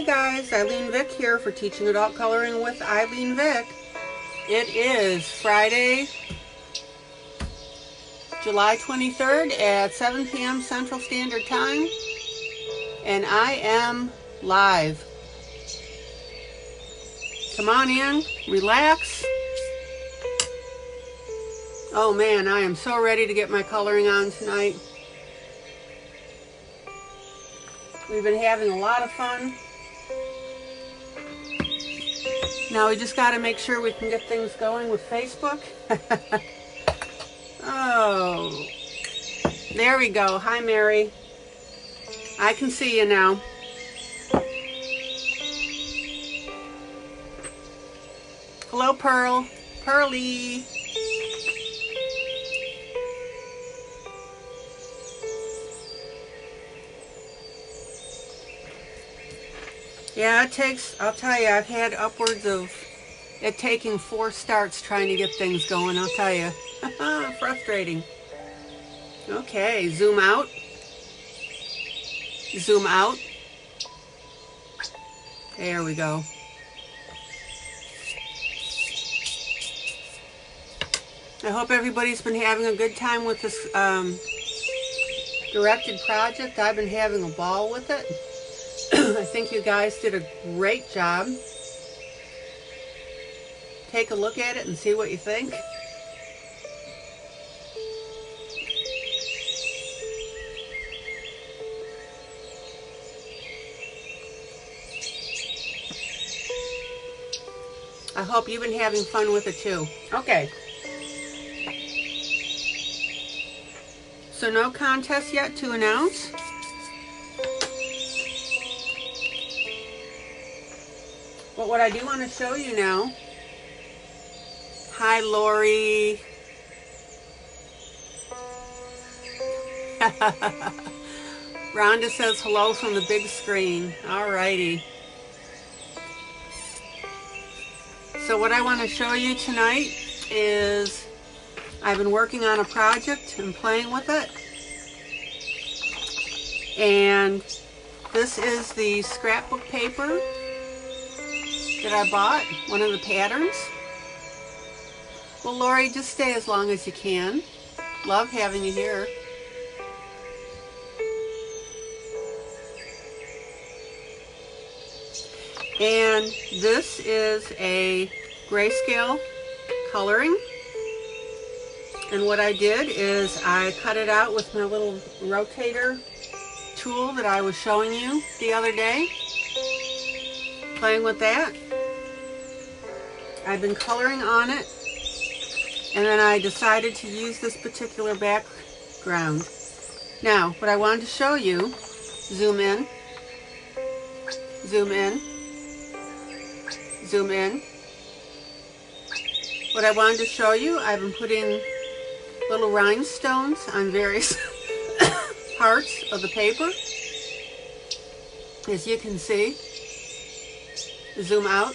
Hey guys, ILene Vick here for Teaching Adult Coloring with ILene Vick. It is Friday, July 23rd at 7 p.m. Central Standard Time, and I am live. Come on in, relax. Oh man, I am so ready to get my coloring on tonight. We've been having a lot of fun. Now we just got to make sure we can get things going with Facebook. Oh, there we go. Hi, Mary. I can see you now. Hello, Pearl. Pearly. Yeah, it takes, I'll tell you, I've had upwards of it taking 4 starts trying to get things going, I'll tell you. Frustrating. Okay, zoom out. Zoom out. There we go. I hope everybody's been having a good time with this directed project. I've been having a ball with it. I think you guys did a great job. Take a look at it and see what you think. I hope you've been having fun with it too. Okay. So no contest yet to announce. But what I do want to show you now. Hi, Lori. Rhonda says hello from the big screen. Alrighty. So what I want to show you tonight is I've been working on a project and playing with it. And this is the scrapbook paper that I bought, one of the patterns. Well, Lori, just stay as long as you can. Love having you here. And this is a grayscale coloring. And what I did is I cut it out with my little rotator tool that I was showing you the other day. Playing with that. I've been coloring on it, and then I decided to use this particular background. Now, what I wanted to show you, zoom in, zoom in, zoom in. What I wanted to show you, I've been putting little rhinestones on various parts of the paper, as you can see. Zoom out.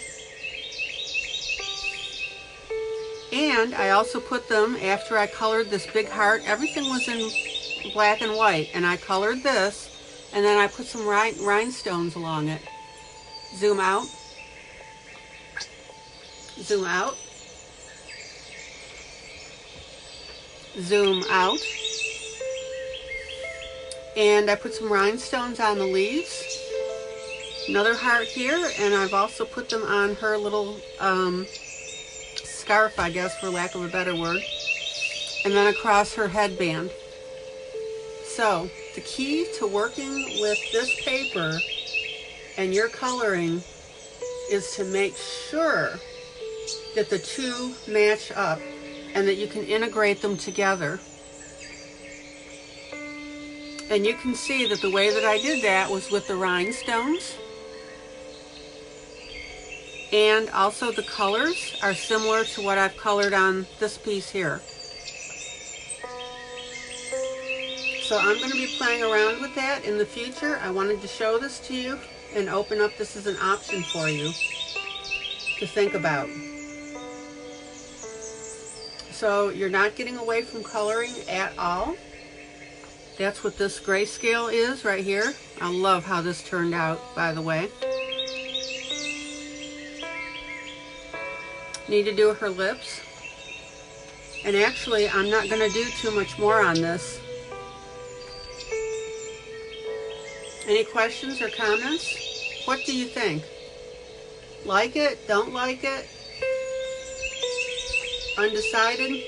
And I also put them, after I colored this big heart, everything was in black and white, and I colored this, and then I put some rhinestones along it. Zoom out. Zoom out. Zoom out. And I put some rhinestones on the leaves. Another heart here, and I've also put them on her little scarf, I guess, for lack of a better word, and then across her headband. So the key to working with this paper and your coloring is to make sure that the two match up and that you can integrate them together. And you can see that the way that I did that was with the rhinestones. And also the colors are similar to what I've colored on this piece here. So I'm going to be playing around with that in the future. I wanted to show this to you and open up this as an option for you to think about. So you're not getting away from coloring at all. That's what this grayscale is right here. I love how this turned out, by the way. Need to do her lips. And actually, I'm not going to do too much more on this. Any questions or comments? What do you think? Like it? Don't like it? Undecided?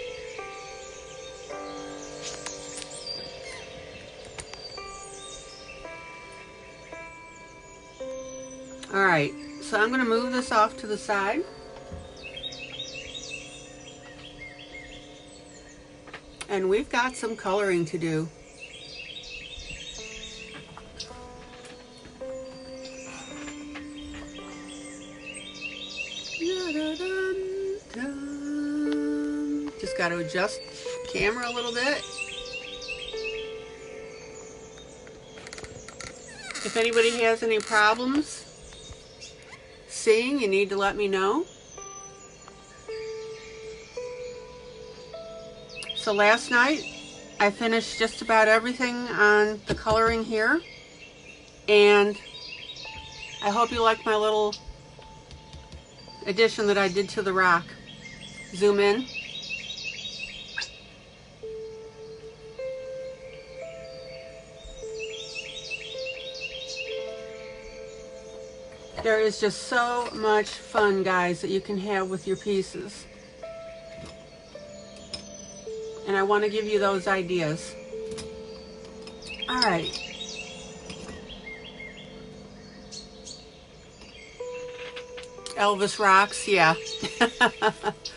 Alright, so I'm going to move this off to the side. And we've got some coloring to do. Just got to adjust the camera a little bit. If anybody has any problems seeing, you need to let me know. So last night I finished just about everything on the coloring here, and I hope you liked my little addition that I did to the rock. Zoom in. There is just so much fun, guys, that you can have with your pieces. And I want to give you those ideas. All right. Elvis rocks, yeah.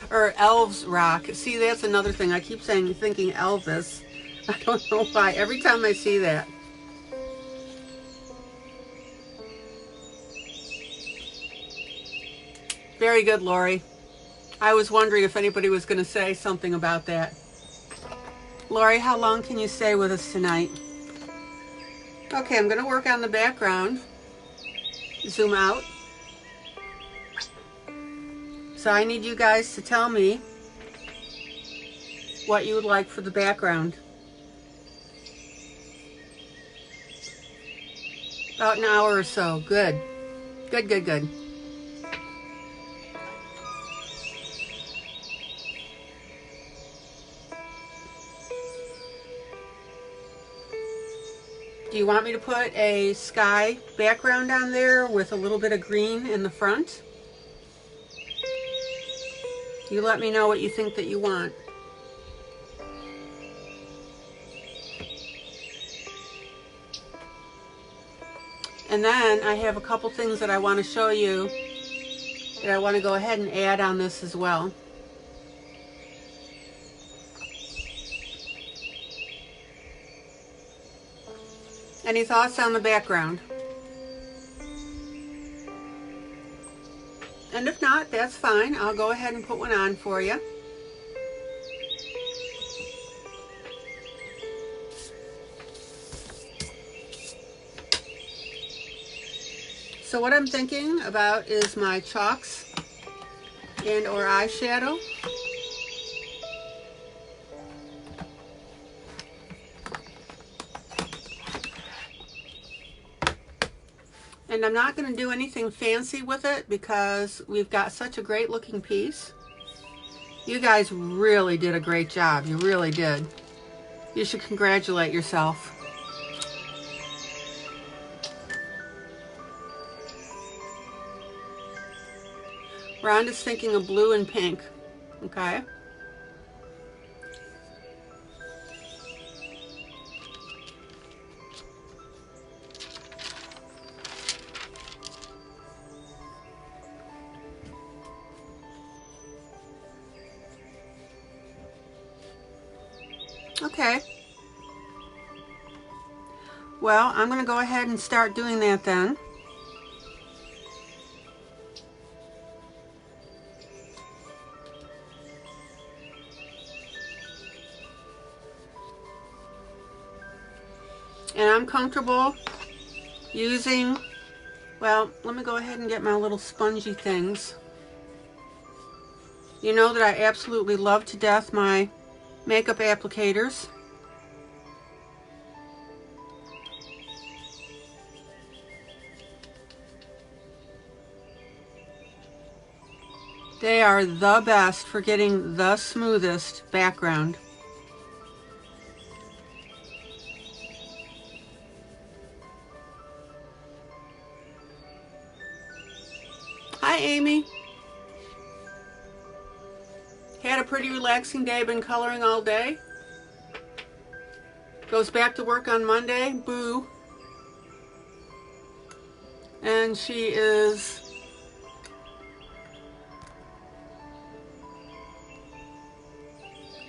Or elves rock. See, that's another thing. I keep thinking Elvis. I don't know why. Every time I see that. Very good, Lori. I was wondering if anybody was going to say something about that. Lori, how long can you stay with us tonight? Okay, I'm going to work on the background. Zoom out. So I need you guys to tell me what you would like for the background. About an hour or so. Good. Good, good, good. Do you want me to put a sky background on there with a little bit of green in the front? You let me know what you think that you want. And then I have a couple things that I want to show you that I want to go ahead and add on this as well. Any thoughts on the background? And if not, that's fine. I'll go ahead and put one on for you. So what I'm thinking about is my chalks and or eyeshadow. And I'm not going to do anything fancy with it because we've got such a great looking piece. You guys really did a great job. You really did. You should congratulate yourself. Rhonda's thinking of blue and pink. Okay. Okay. Well, I'm going to go ahead and start doing that then. And I'm comfortable using, well, let me go ahead and get my little spongy things. You know that I absolutely love to death my makeup applicators. They are the best for getting the smoothest background. Hi, Amy. Had a pretty relaxing day, been coloring all day. Goes back to work on Monday, boo. And she is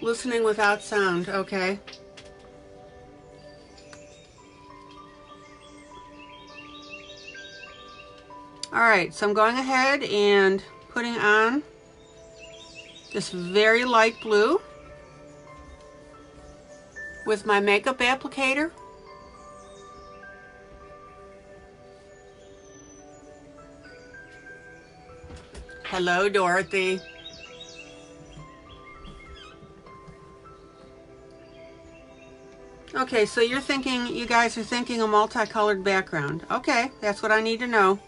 listening without sound, okay. All right, so I'm going ahead and putting on this very light blue with my makeup applicator. Hello, Dorothy. Okay, so you're thinking, you guys are thinking a multicolored background. Okay, that's what I need to know.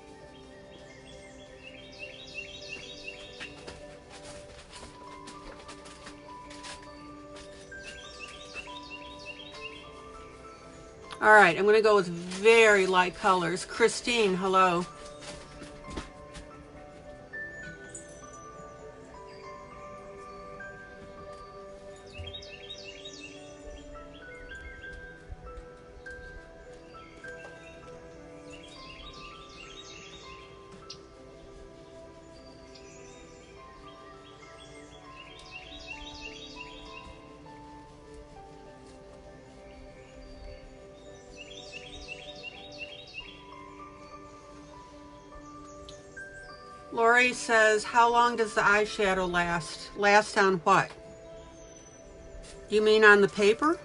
All right, I'm going to go with very light colors. Christine, hello. Lori says, how long does the eyeshadow last? Last on what? You mean on the paper?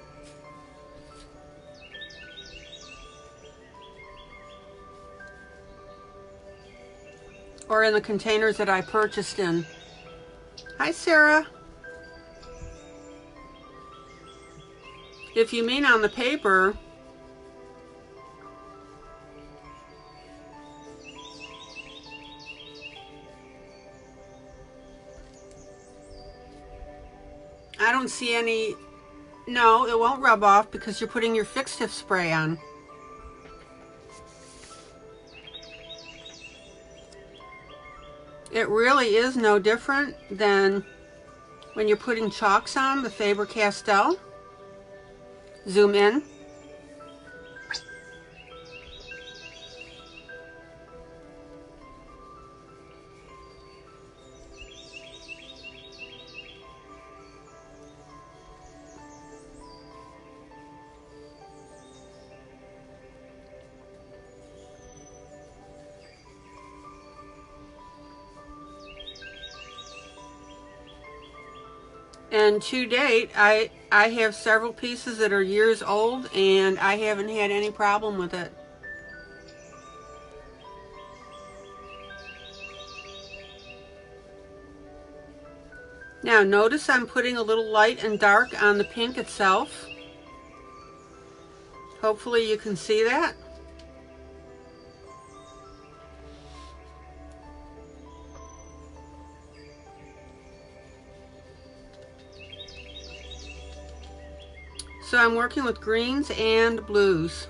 Or in the containers that I purchased in? Hi, Sarah. If you mean on the paper, I don't see any. No, it won't rub off because you're putting your fixative spray on. It really is no different than when you're putting chalks on, the Faber-Castell. Zoom in. And to date, I have several pieces that are years old and I haven't had any problem with it. Now notice I'm putting a little light and dark on the pink itself. Hopefully you can see that. So I'm working with greens and blues.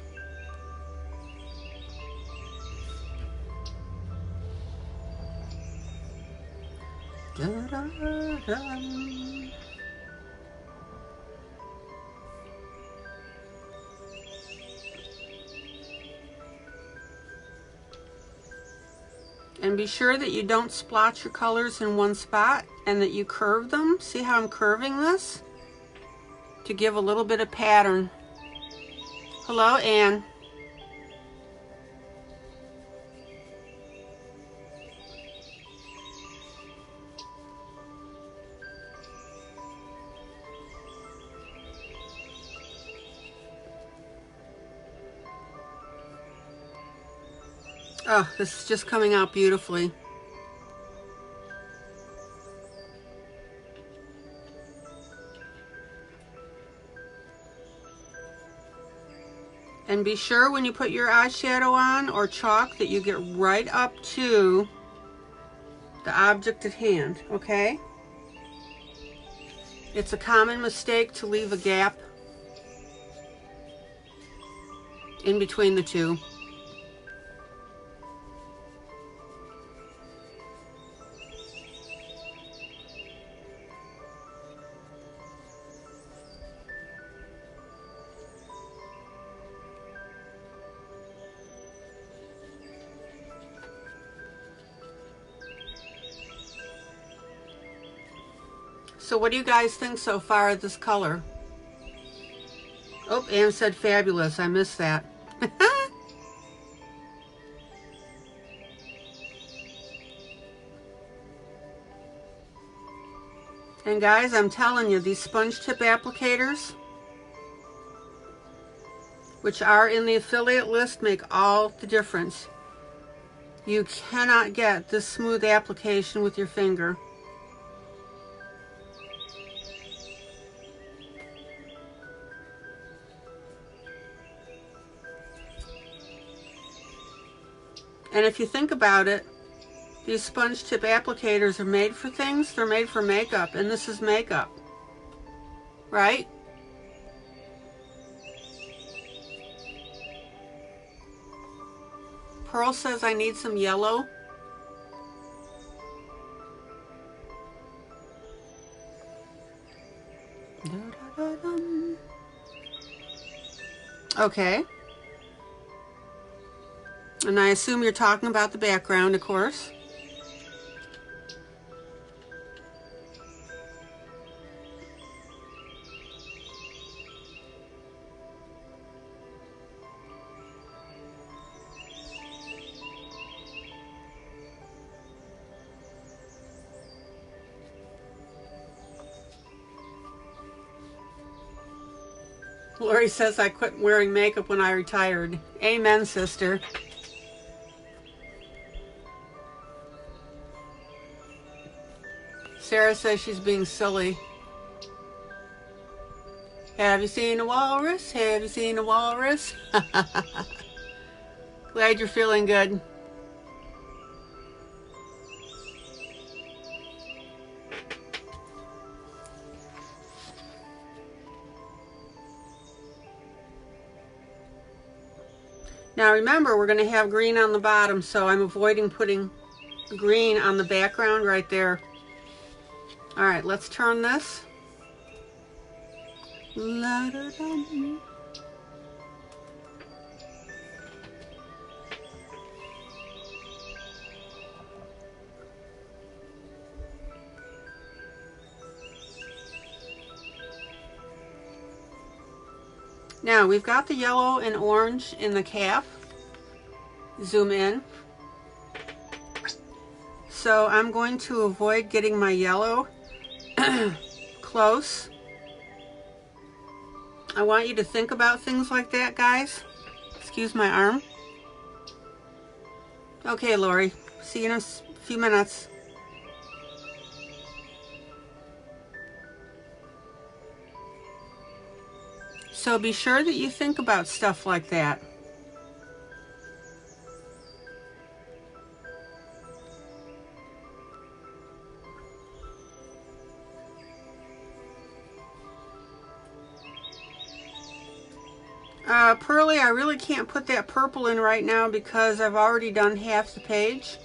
Da, da, da. And be sure that you don't splotch your colors in one spot and that you curve them. See how I'm curving this? To give a little bit of pattern. Hello, Anne. Oh, this is just coming out beautifully. And be sure when you put your eyeshadow on or chalk that you get right up to the the object at hand, okay? It's a common mistake to leave a gap in between the two. So what do you guys think so far of this color? Oh, Anne said fabulous. I missed that. And guys, I'm telling you, these sponge tip applicators, which are in the affiliate list, make all the difference. You cannot get this smooth application with your finger. And if you think about it, these sponge tip applicators are made for things. They're made for makeup, and this is makeup, right? Pearl says I need some yellow. Okay. And I assume you're talking about the background, of course. Lori says I quit wearing makeup when I retired. Amen, sister. Sarah says she's being silly. Have you seen a walrus? Have you seen a walrus? Glad you're feeling good. Now remember, we're going to have green on the bottom, so I'm avoiding putting green on the background right there. All right, let's turn this. Now we've got the yellow and orange in the cap. Zoom in. So I'm going to avoid getting my yellow close. I want you to think about things like that, guys. Excuse my arm. Okay, Lori. See you in a few minutes. So be sure that you think about stuff like that. Pearly, I really can't put that purple in right now because I've already done half the page.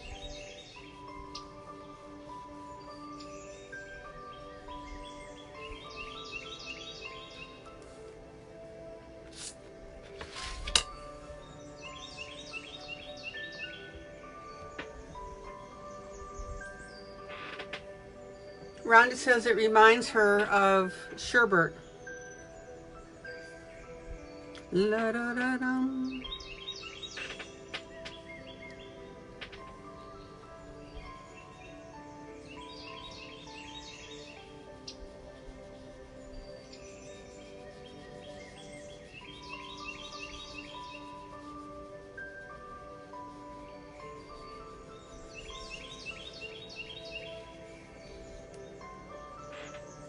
Rhonda says it reminds her of sherbet. La da da dum.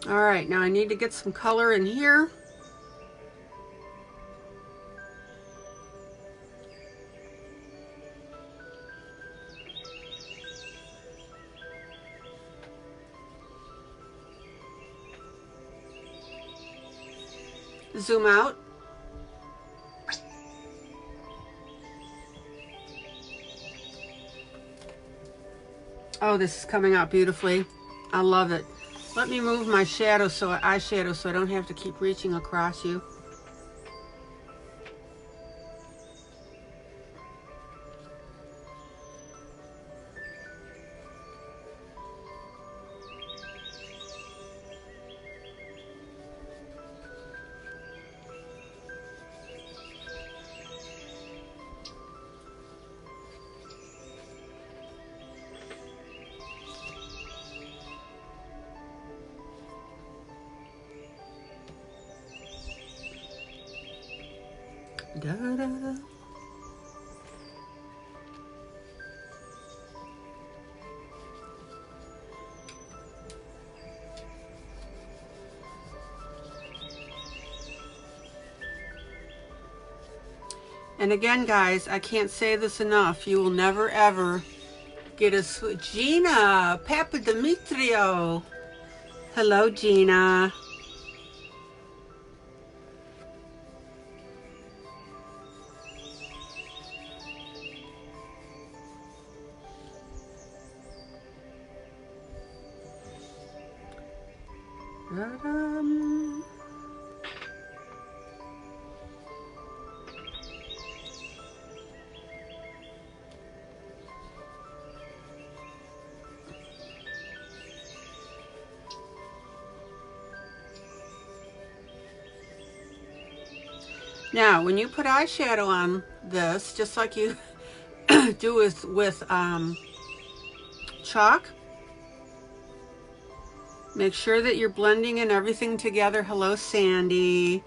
All right, now I need to get some color in here. zoom out. Oh, this is coming out beautifully. I love it. Let me move my shadow, eyeshadow, so I don't have to keep reaching across you. Da, da, da. And again, guys, I can't say this enough. You will never ever get a Gina Papadimitriou. Hello, Gina. Now, when you put eyeshadow on this, just like you do with chalk, make sure that you're blending in everything together. Hello, Sandy.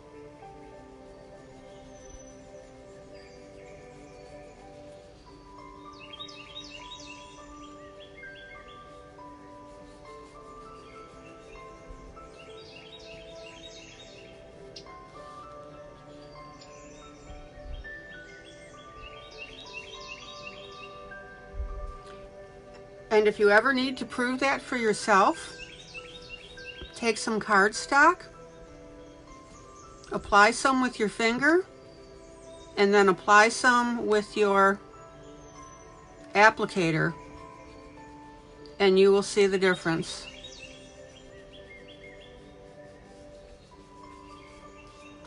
And if you ever need to prove that for yourself, take some cardstock, apply some with your finger, and then apply some with your applicator, and you will see the difference.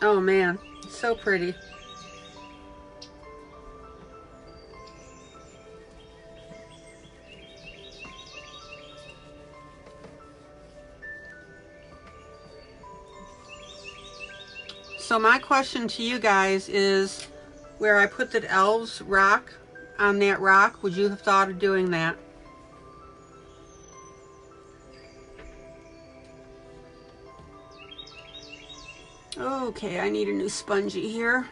Oh man, it's so pretty. So my question to you guys is, where I put that elves rock on that rock, would you have thought of doing that? Okay, I need a new spongy here.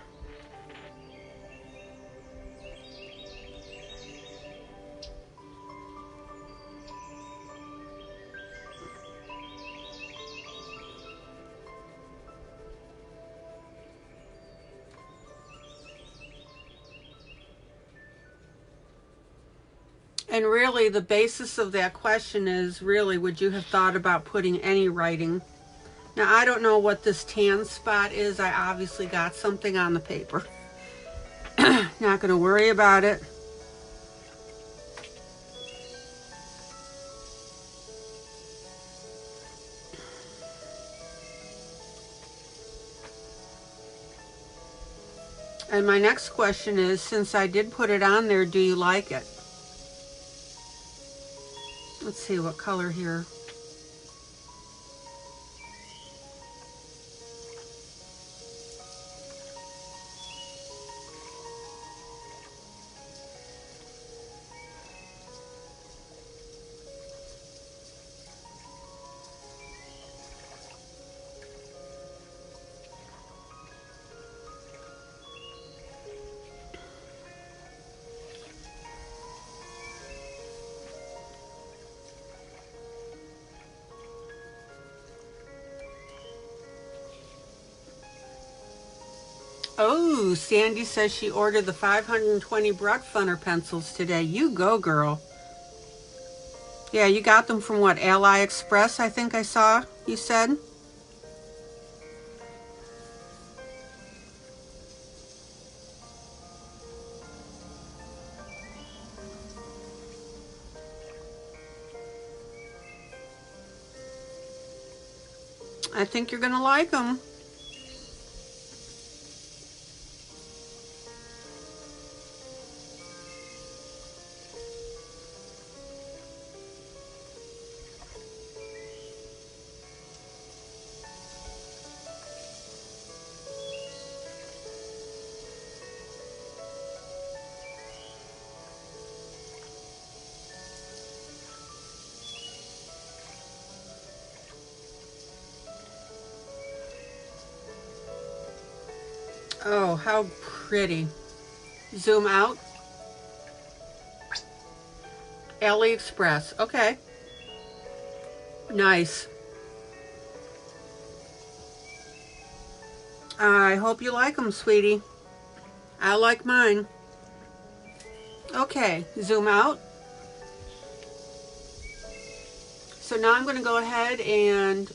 And really, the basis of that question is really, would you have thought about putting any writing? Now, I don't know what this tan spot is. I obviously got something on the paper. Not going to worry about it. And my next question is, since I did put it on there, do you like it? Let's see what color here. Oh, Sandy says she ordered the 520 Bruck Funner pencils today. You go, girl. Yeah, you got them from what, AliExpress, I think I saw you said? I think you're gonna like them. Oh, how pretty. Zoom out. AliExpress. Okay. Nice. I hope you like them, sweetie. I like mine. Okay, zoom out. So now I'm going to go ahead and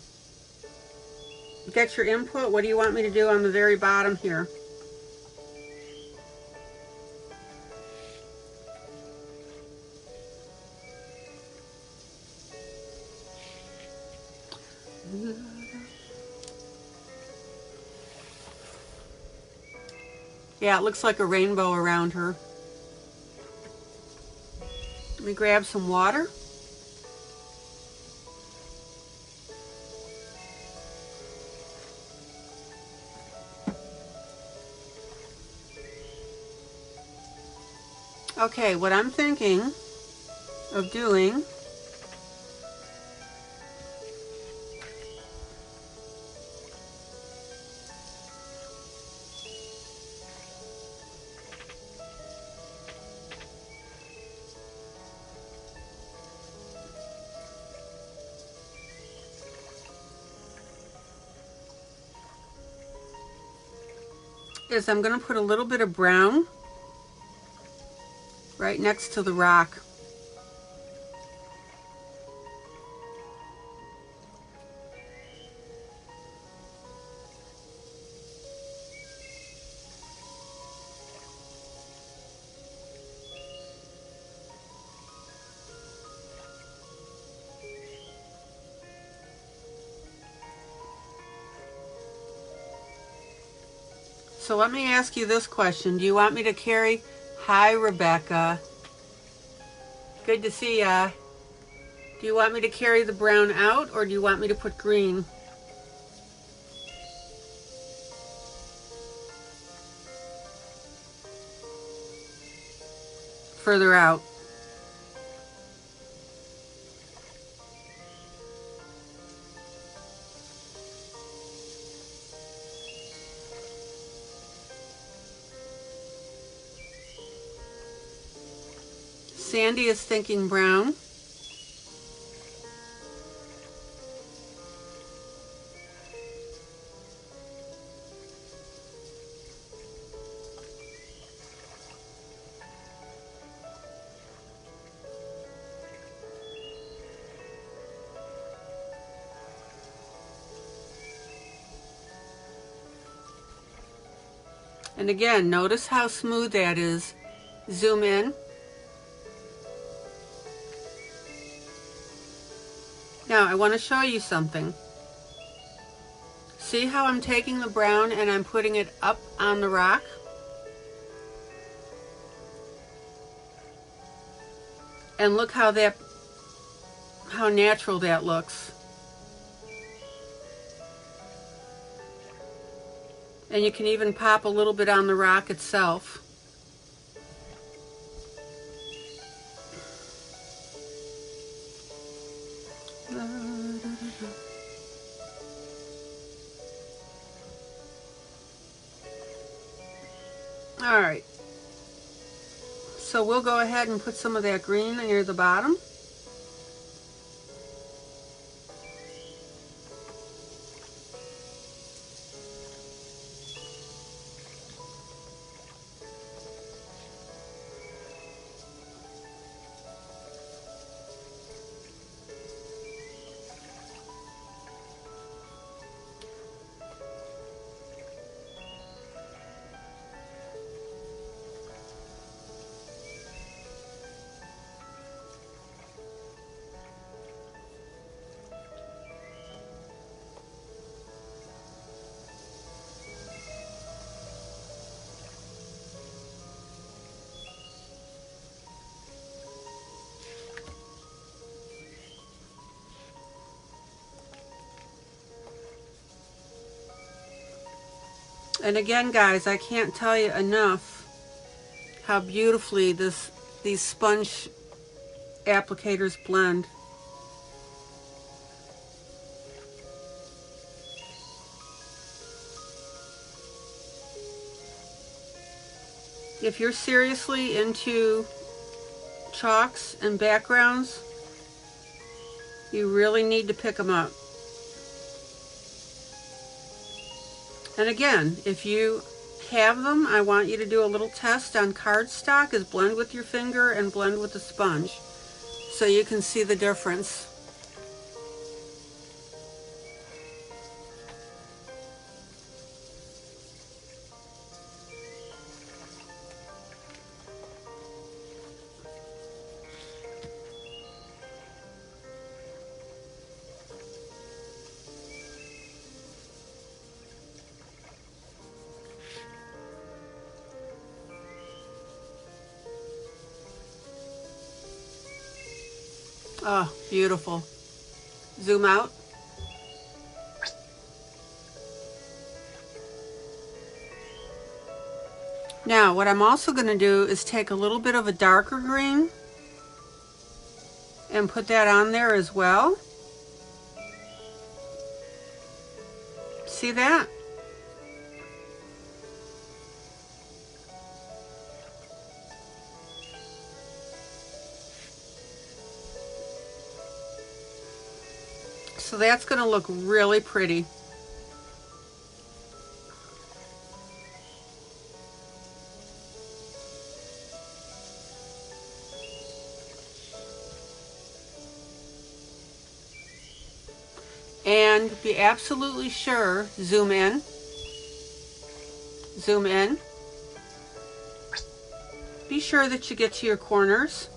get your input. What do you want me to do on the very bottom here? Yeah, it looks like a rainbow around her. Let me grab some water. Okay, what I'm thinking of doing is I'm going to put a little bit of brown right next to the rock. So let me ask you this question. Do you want me to carry... Hi, Rebecca. Good to see ya. Do you want me to carry the brown out, or do you want me to put green? Further out. Sandy is thinking brown. And again, notice how smooth that is. Zoom in. Now, I want to show you something. See how I'm taking the brown and I'm putting it up on the rock? And look how natural that looks. And you can even pop a little bit on the rock itself. All right. So we'll go ahead and put some of that green near the bottom. And again, guys, I can't tell you enough how beautifully these sponge applicators blend. If you're seriously into chalks and backgrounds, you really need to pick them up. And again, if you have them, I want you to do a little test on cardstock, is blend with your finger and blend with the sponge, so you can see the difference. Oh, beautiful. Zoom out. Now, what I'm also going to do is take a little bit of a darker green and put that on there as well. See that? So that's going to look really pretty. And be absolutely sure, zoom in, zoom in. Be sure that you get to your corners.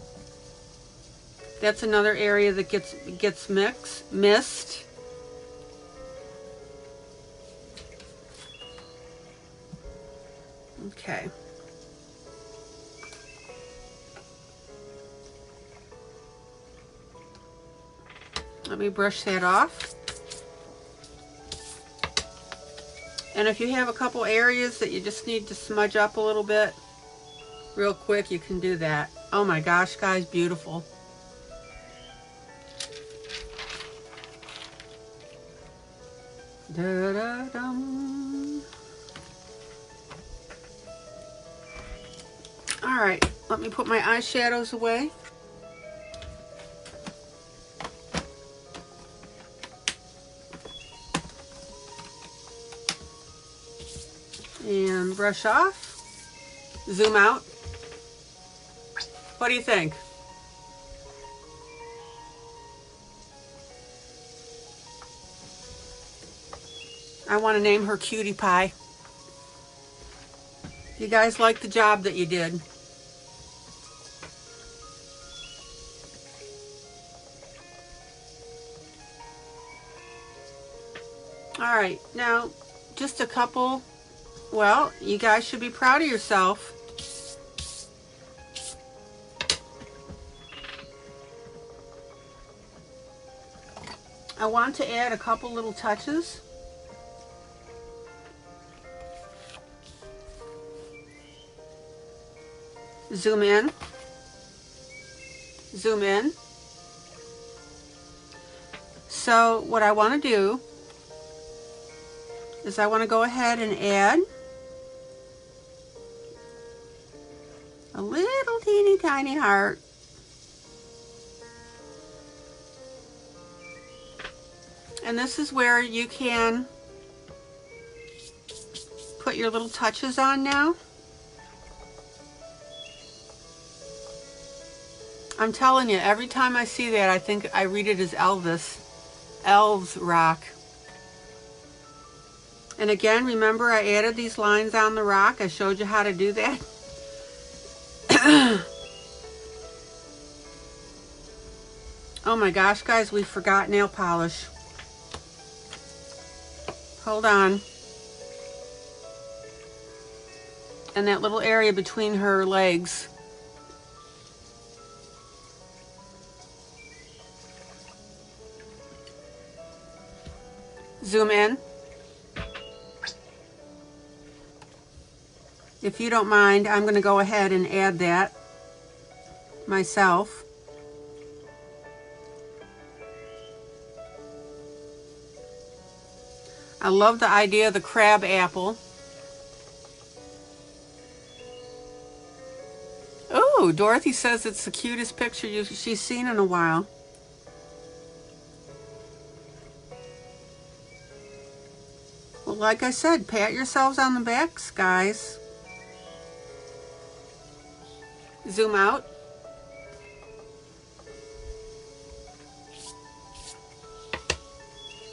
That's another area that gets missed. Okay. Let me brush that off. And if you have a couple areas that you just need to smudge up a little bit, real quick, you can do that. Oh my gosh, guys, beautiful. Da-da-dum. All right, let me put my eyeshadows away. And brush off, zoom out. What do you think? I want to name her Cutie Pie. You guys like the job that you did? All right, now just a couple. Well, you guys should be proud of yourself. I want to add a couple little touches. Zoom in. Zoom in. So what I want to do is I want to go ahead and add a little teeny tiny heart. And this is where you can put your little touches on now. I'm telling you, every time I see that, I think I read it as Elvis. Elves rock. And again, remember I added these lines on the rock. I showed you how to do that. Oh my gosh, guys, we forgot nail polish. Hold on. And that little area between her legs. Zoom in. If you don't mind, I'm going to go ahead and add that myself. I love the idea of the crab apple. Oh, Dorothy says it's the cutest picture she's seen in a while. Well, like I said, pat yourselves on the backs, guys. Zoom out.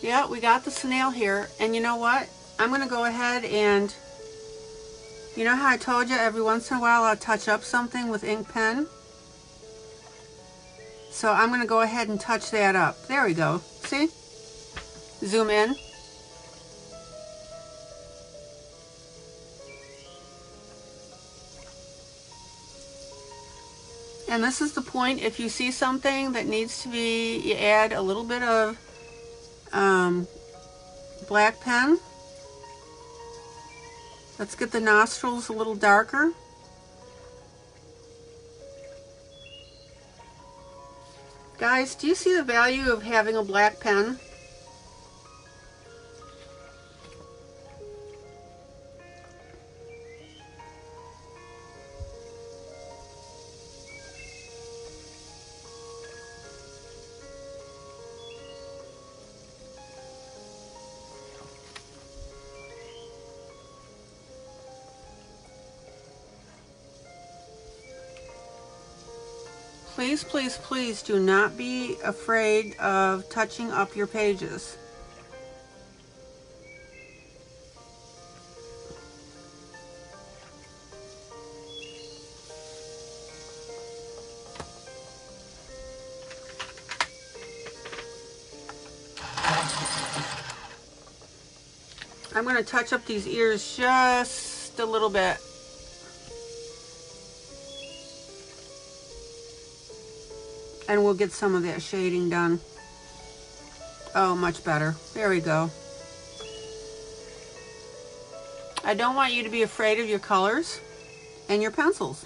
Yeah, we got the snail here. And you know what? I'm going to go ahead and, you know how I told you every once in a while I'll touch up something with ink pen? So I'm going to go ahead and touch that up. There we go. See? Zoom in. And this is the point, if you see something that needs to be, you add a little bit of black pen. Let's get the nostrils a little darker. Guys, do you see the value of having a black pen? Please, please, please do not be afraid of touching up your pages. I'm going to touch up these ears just a little bit. And we'll get some of that shading done. Oh, much better. There we go. I don't want you to be afraid of your colors and your pencils.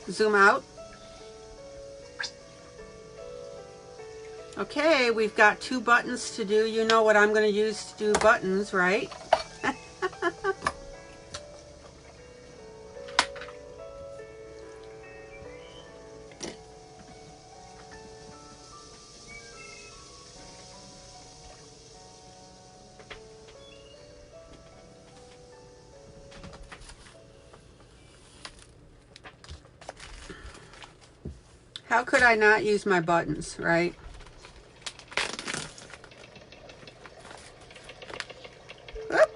Zoom out. Okay, we've got 2 buttons to do. You know what I'm going to use to do buttons, right? How could I not use my buttons, right? Whoop.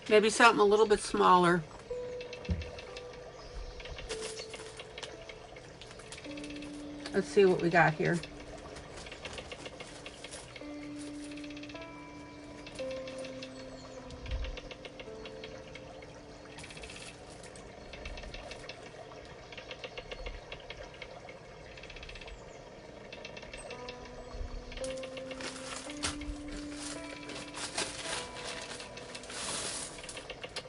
Maybe something a little bit smaller. Let's see what we got here.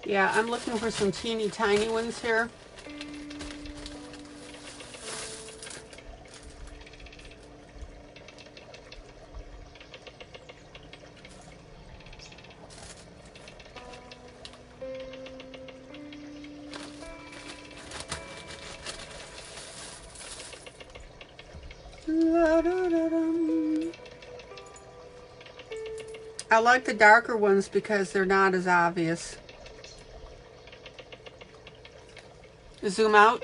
Yeah, I'm looking for some teeny tiny ones here. I like the darker ones because they're not as obvious. Zoom out.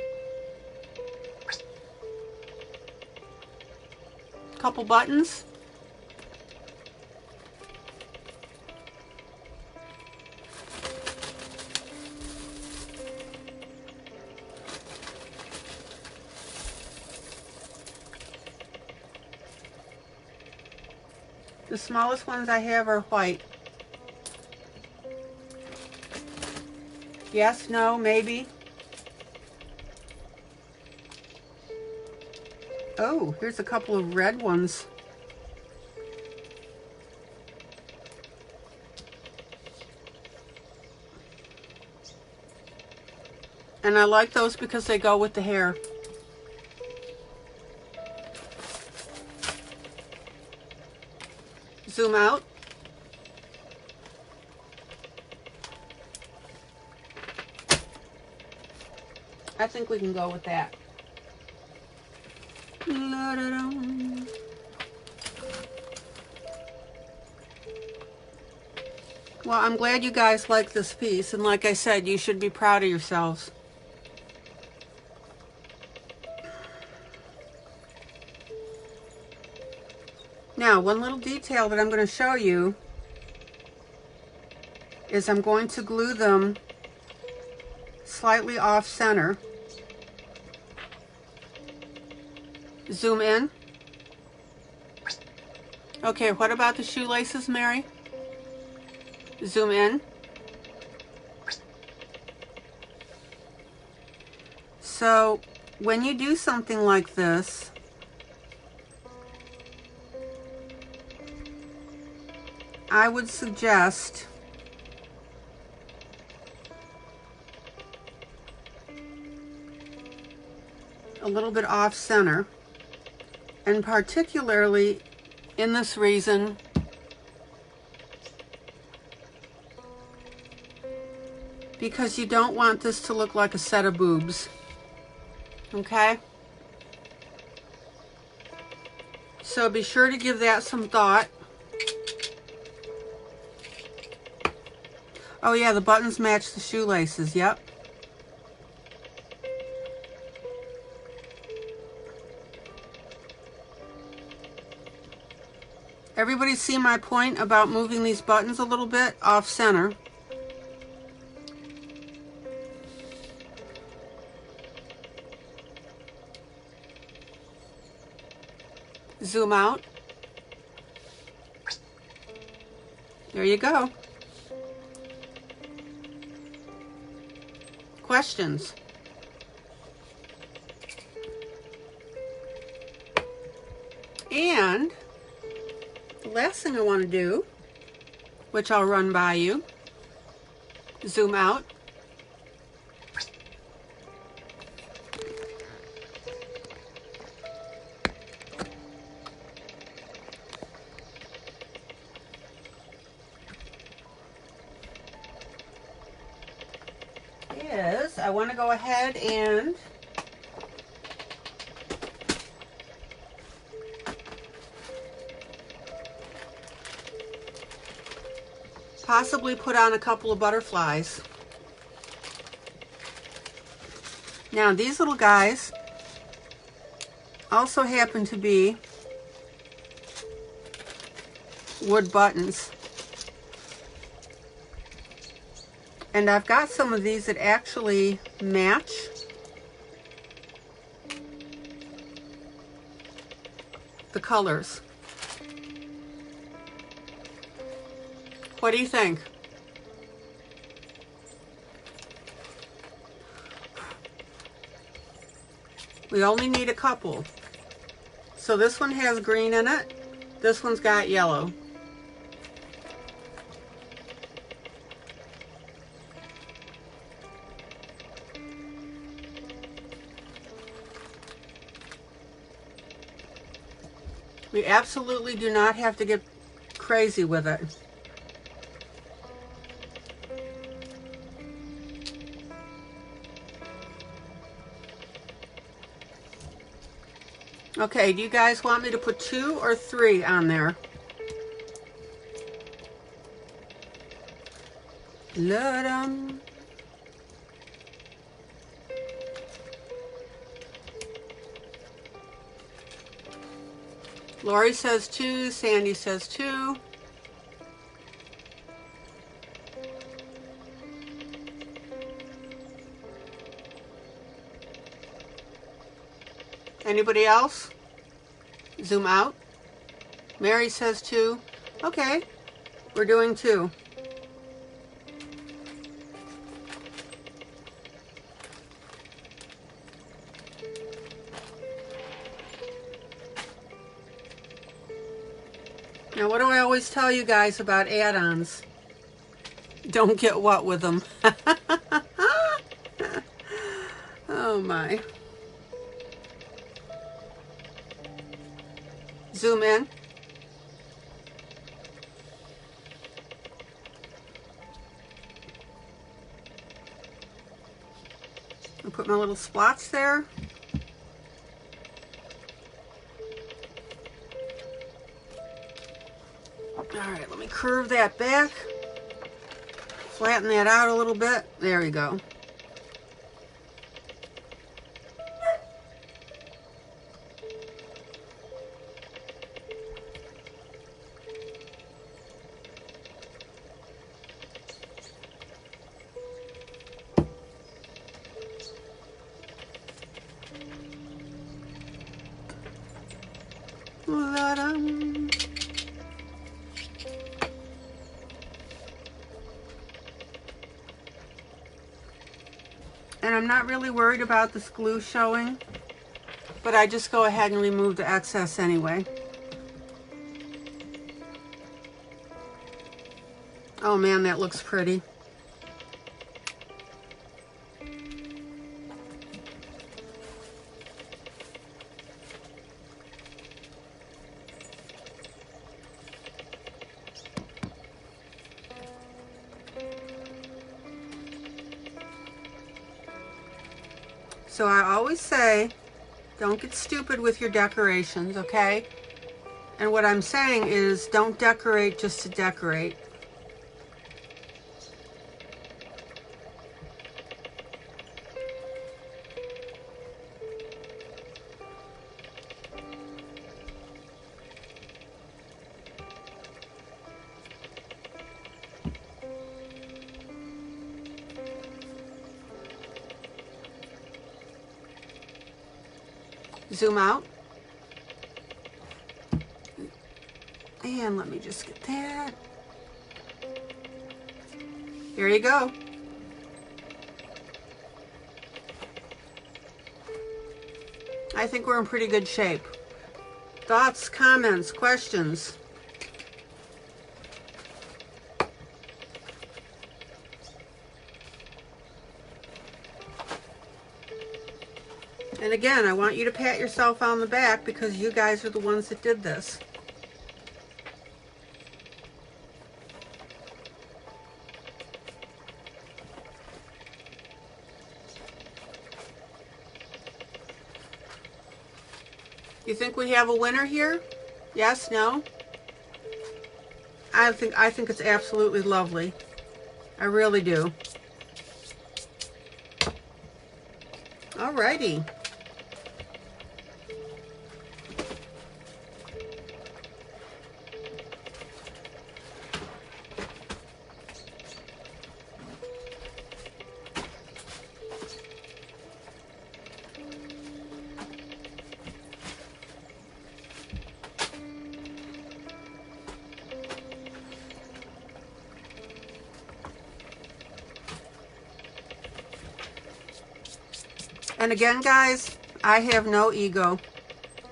Couple buttons. The smallest ones I have are white. Yes, no, maybe. Oh, here's a couple of red ones. And I like those because they go with the hair. Zoom out. I think we can go with that. Well, I'm glad you guys like this piece, and like I said, you should be proud of yourselves. Now, one little detail that I'm going to show you is I'm going to glue them slightly off center. Zoom in. Okay, what about the shoelaces, Mary? Zoom in. So, when you do something like this, I would suggest a little bit off center, and particularly in this reason because you don't want this to look like a set of boobs. Okay? So be sure to give that some thought. Oh yeah, the buttons match the shoelaces, yep. Everybody see my point about moving these buttons a little bit off center? Zoom out. There you go. Questions? And the last thing I want to do, which I'll run by you, zoom out. Is I want to go ahead and possibly put on a couple of butterflies. Now these little guys also happen to be wood buttons. And I've got some of these that actually match the colors. What do you think? We only need a couple. So this one has green in it. This one's got yellow. We absolutely do not have to get crazy with it. Okay, do you guys want me to put 2 or 3 on there? La-dum. Lori says 2, Sandy says 2. Anybody else? Zoom out. Mary says 2. Okay, we're doing 2. Now, what do I always tell you guys about add-ons? Don't get what with them. Oh my. Zoom in. I'll put my little spots there. All right, let me curve that back. Flatten that out a little bit. There we go. La-dum. And I'm not really worried about this glue showing, but I just go ahead and remove the excess anyway. Oh man, that looks pretty. So I always say, don't get stupid with your decorations, okay? And what I'm saying is, don't decorate just to decorate. Zoom out. And let me just get that. There you go. I think we're in pretty good shape. Thoughts, comments, questions? And again, I want you to pat yourself on the back because you guys are the ones that did this. You think we have a winner here? Yes, no? I think it's absolutely lovely. I really do. Alrighty. And again, guys, I have no ego.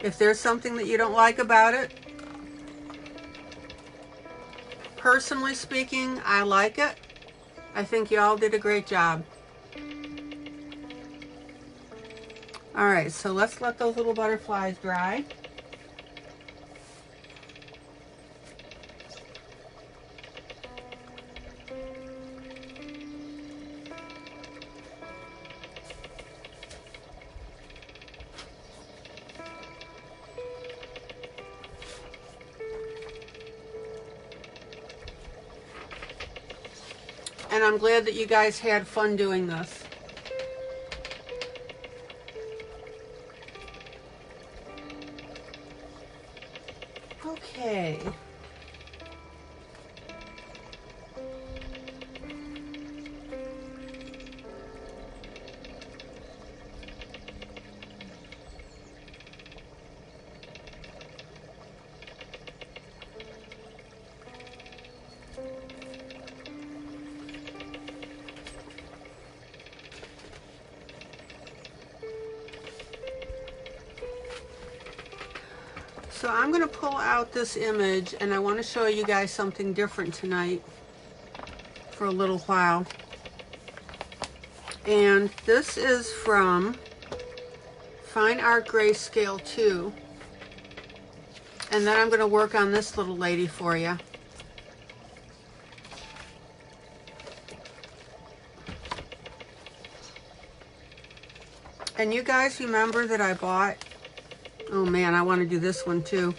If there's something that you don't like about it, personally speaking, I like it. I think you all did a great job. All right, so let's let those little butterflies dry. And I'm glad that you guys had fun doing this. Okay. So I'm going to pull out this image, and I want to show you guys something different tonight for a little while. And this is from Fine Art Grayscale 2. And then I'm going to work on this little lady for you. And you guys remember that I bought, oh man, I want to do this one too.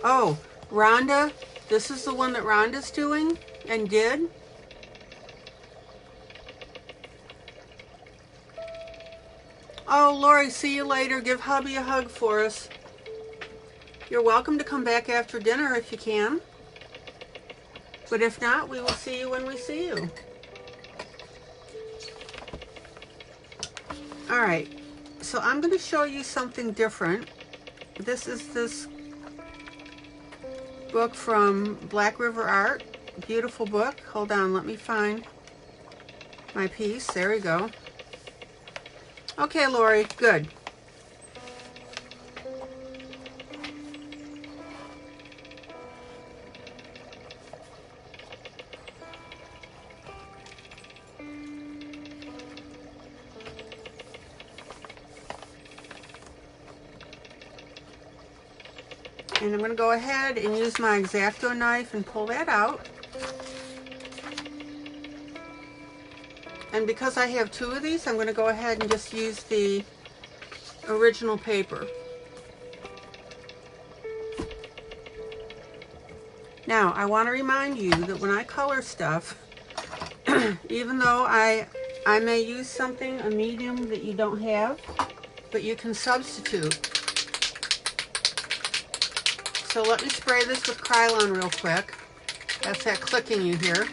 Oh, Rhonda, this is the one that Rhonda's doing and did. Oh, Lori, see you later. Give hubby a hug for us. You're welcome to come back after dinner if you can. But if not, we will see you when we see you. All right, so I'm going to show you something different. This is this book from Black River Art. Beautiful book. Hold on, let me find my piece. There we go. Okay, Lori, good. And I'm going to go ahead and use my X-Acto knife and pull that out. And because I have two of these, I'm going to go ahead and just use the original paper. Now, I want to remind you that when I color stuff, even though I may use something, a medium that you don't have, but you can substitute. So let me spray this with Krylon real quick. That's that clicking you hear.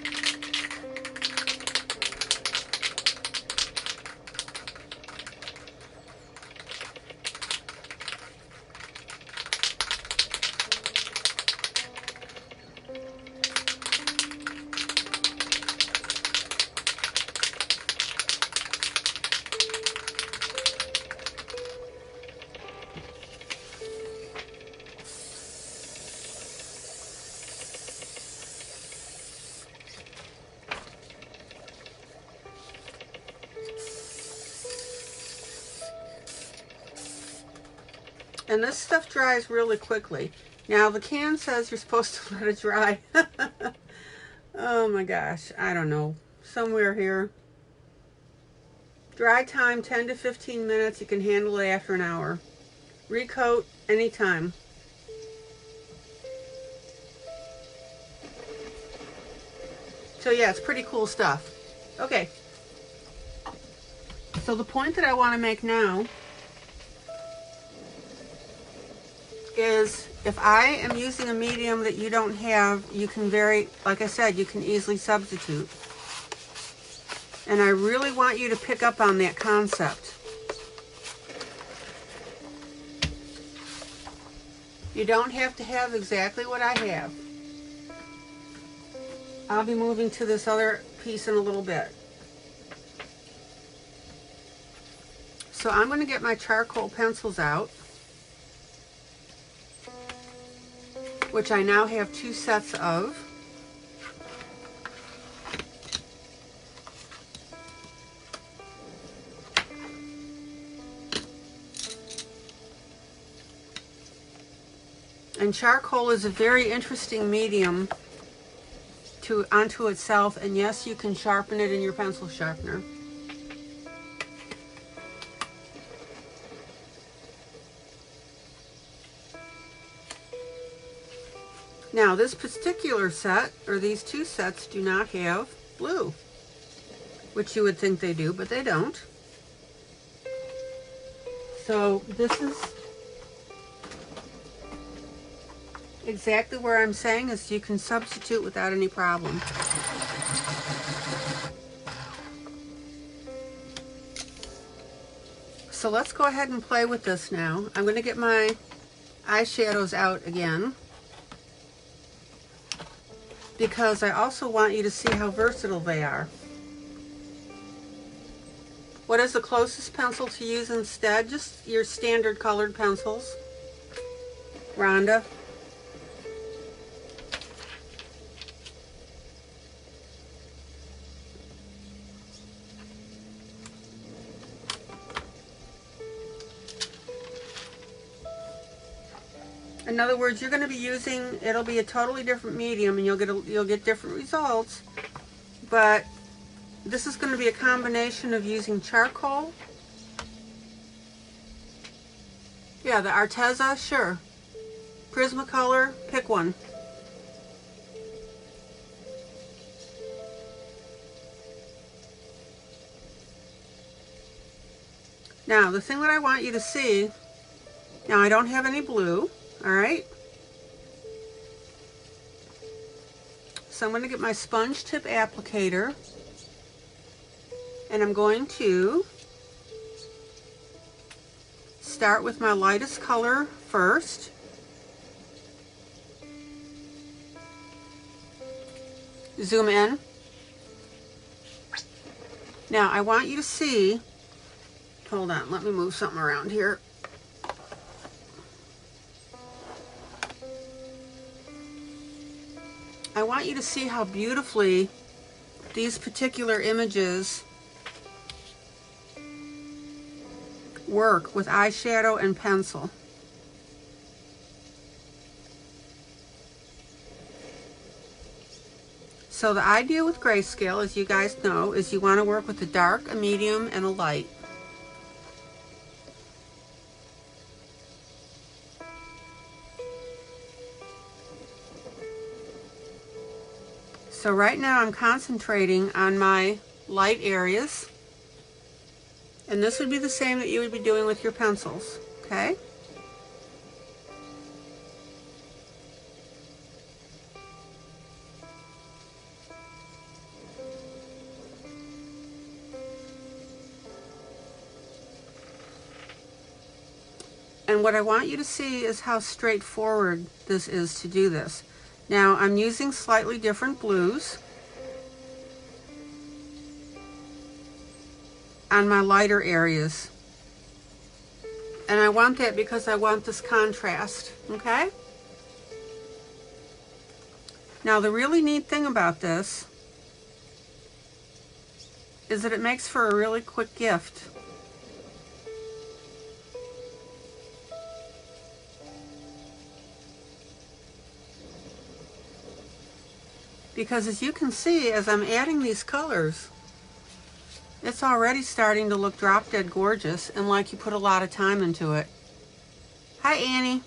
And this stuff dries really quickly. Now the can says you're supposed to let it dry. Oh my gosh, I don't know. Somewhere here. Dry time 10 to 15 minutes. You can handle it after an hour. Recoat anytime. So yeah, it's pretty cool stuff. Okay. So the point that I want to make now is if I am using a medium that you don't have, you can like I said, you can easily substitute. And I really want you to pick up on that concept. You don't have to have exactly what I have. I'll be moving to this other piece in a little bit. So I'm going to get my charcoal pencils out, which I now have 2 sets of. And charcoal is a very interesting medium onto itself, and yes, you can sharpen it in your pencil sharpener. Now this particular set, or these 2 sets, do not have blue, which you would think they do, but they don't. So this is exactly where I'm saying is you can substitute without any problem. So let's go ahead and play with this now. I'm going to get my eyeshadows out again, because I also want you to see how versatile they are. What is the closest pencil to use instead? Just your standard colored pencils. Rhonda. In other words, you're going to be using, it'll be a totally different medium and you'll get different results, but this is going to be a combination of using charcoal. Yeah, the Arteza, sure. Prismacolor, pick one. Now, the thing that I want you to see, now I don't have any blue, all right? So I'm going to get my sponge tip applicator and I'm going to start with my lightest color first. Zoom in. Now I want you to see, hold on, let me move something around here. I want you to see how beautifully these particular images work with eyeshadow and pencil. So the idea with grayscale, as you guys know, is you want to work with a dark, a medium, and a light. So right now I'm concentrating on my light areas, and this would be the same that you would be doing with your pencils, okay? And what I want you to see is how straightforward this is to do this. Now I'm using slightly different blues on my lighter areas. And I want that because I want this contrast, okay? Now the really neat thing about this is that it makes for a really quick gift. Because as you can see, as I'm adding these colors, it's already starting to look drop dead gorgeous and like you put a lot of time into it. Hi, Annie.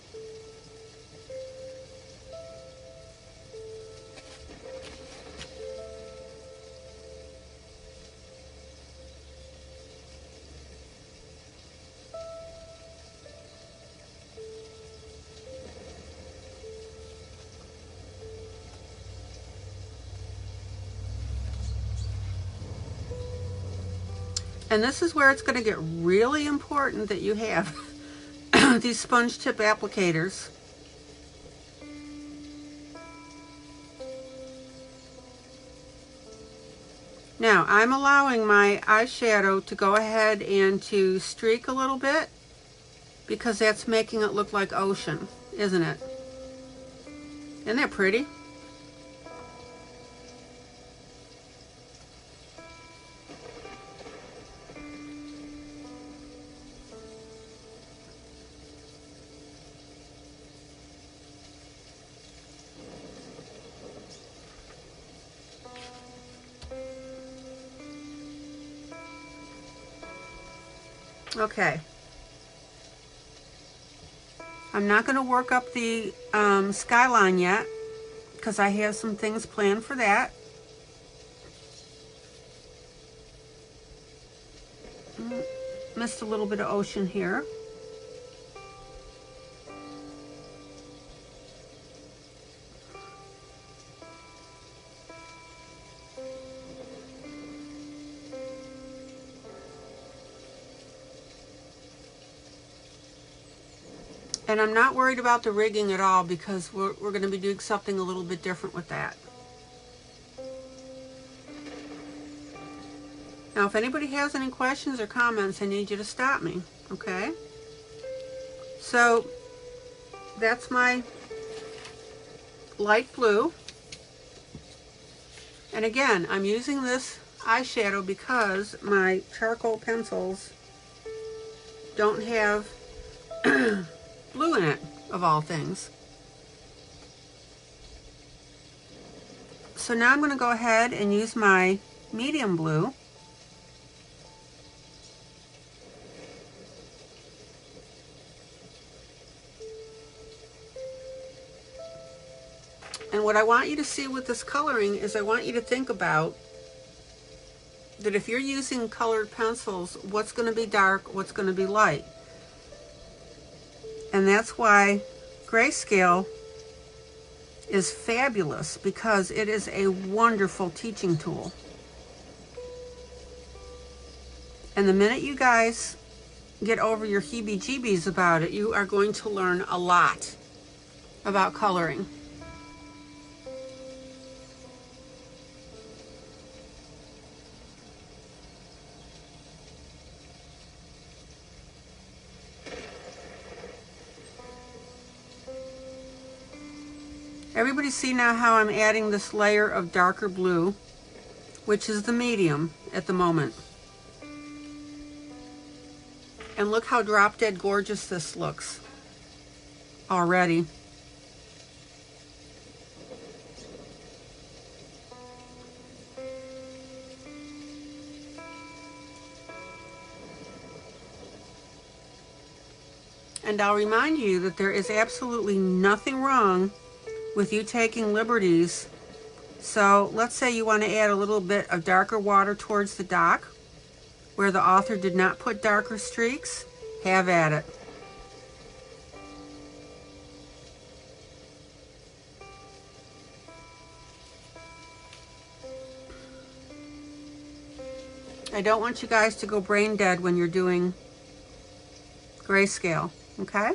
And this is where it's going to get really important that you have these sponge tip applicators. Now I'm allowing my eyeshadow to go ahead and to streak a little bit because that's making it look like ocean, isn't it? Isn't that pretty? Okay. I'm not going to work up the skyline yet because I have some things planned for that. Missed a little bit of ocean here. And I'm not worried about the rigging at all because we're going to be doing something a little bit different with that. Now, if anybody has any questions or comments, I need you to stop me, okay? So, that's my light blue. And again, I'm using this eyeshadow because my charcoal pencils don't have blue in it, of all things. So now I'm going to go ahead and use my medium blue. And what I want you to see with this coloring is I want you to think about that if you're using colored pencils, what's going to be dark, what's going to be light. And that's why Grayscale is fabulous, because it is a wonderful teaching tool. And the minute you guys get over your heebie-jeebies about it, you are going to learn a lot about coloring. Everybody see now how I'm adding this layer of darker blue, which is the medium at the moment. And look how drop dead gorgeous this looks already. And I'll remind you that there is absolutely nothing wrong with you taking liberties. So let's say you want to add a little bit of darker water towards the dock where the author did not put darker streaks. Have at it. I don't want you guys to go brain dead when you're doing Grayscale, okay?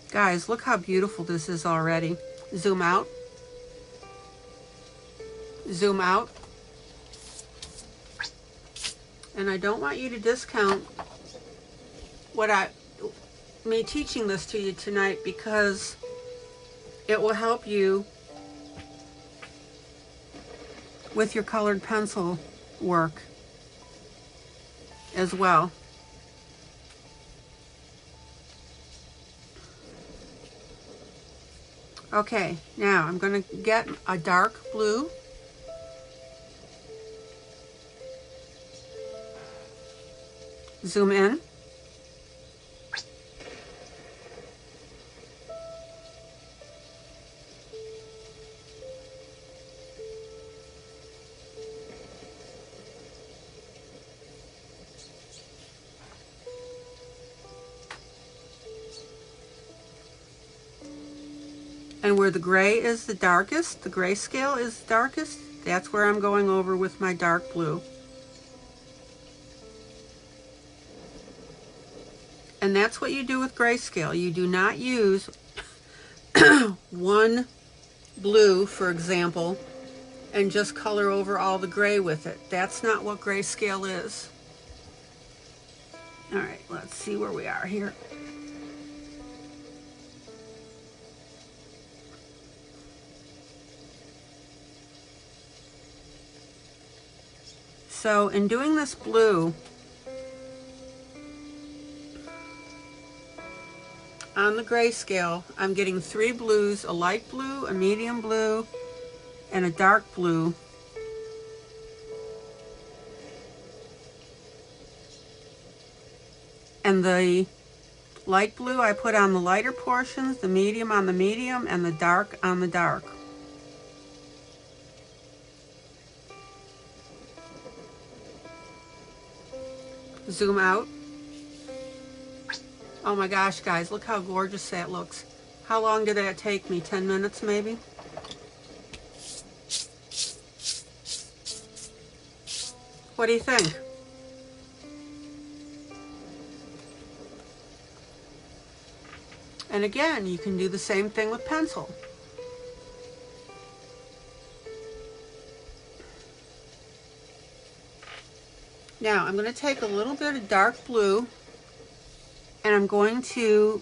Guys, look how beautiful this is already. Zoom out. Zoom out. And I don't want you to discount me teaching this to you tonight, because it will help you with your colored pencil work as well. Okay, now I'm going to get a dark blue. Zoom in. And where the gray is the darkest, the grayscale is the darkest, that's where I'm going over with my dark blue. And that's what you do with grayscale. You do not use one blue, for example, and just color over all the gray with it. That's not what grayscale is. All right, let's see where we are here. So in doing this blue on the grayscale, I'm getting 3 blues, a light blue, a medium blue, and a dark blue. And the light blue I put on the lighter portions, the medium on the medium, and the dark on the dark. Zoom out. Oh my gosh, guys, look how gorgeous that looks. How long did that take me? 10 minutes maybe? What do you think? And again, you can do the same thing with pencil. Now I'm going to take a little bit of dark blue and I'm going to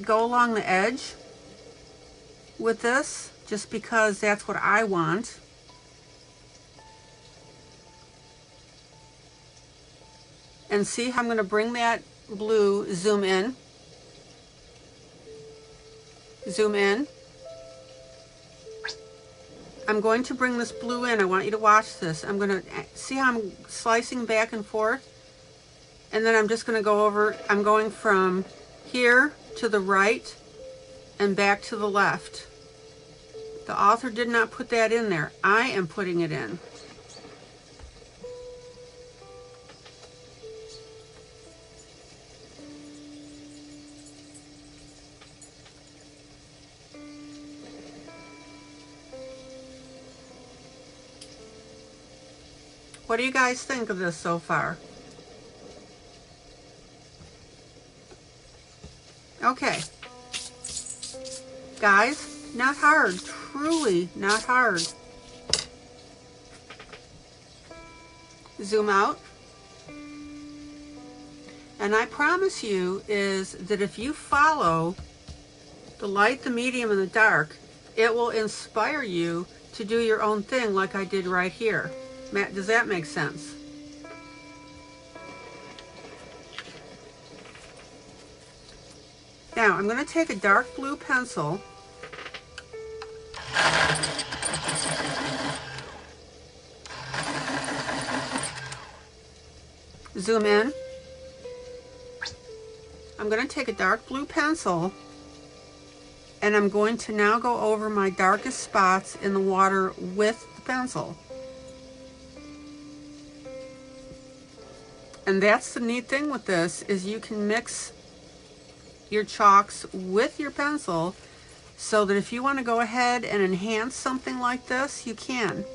go along the edge with this just because that's what I want. And see how I'm going to bring that blue, zoom in, zoom in. I'm going to bring this blue in. I want you to watch this. I'm going to see how I'm slicing back and forth. And then I'm just going to go over, I'm going from here to the right and back to the left. The author did not put that in there. I am putting it in. What do you guys think of this so far? Okay. Guys, not hard. Truly not hard. Zoom out. And I promise you is that if you follow the light, the medium, and the dark, it will inspire you to do your own thing like I did right here. Matt, does that make sense? Now, I'm going to take a dark blue pencil zoom in. I'm going to take a dark blue pencil and I'm going to now go over my darkest spots in the water with the pencil. And that's the neat thing with this, is you can mix your chalks with your pencil so that if you want to go ahead and enhance something like this, you can.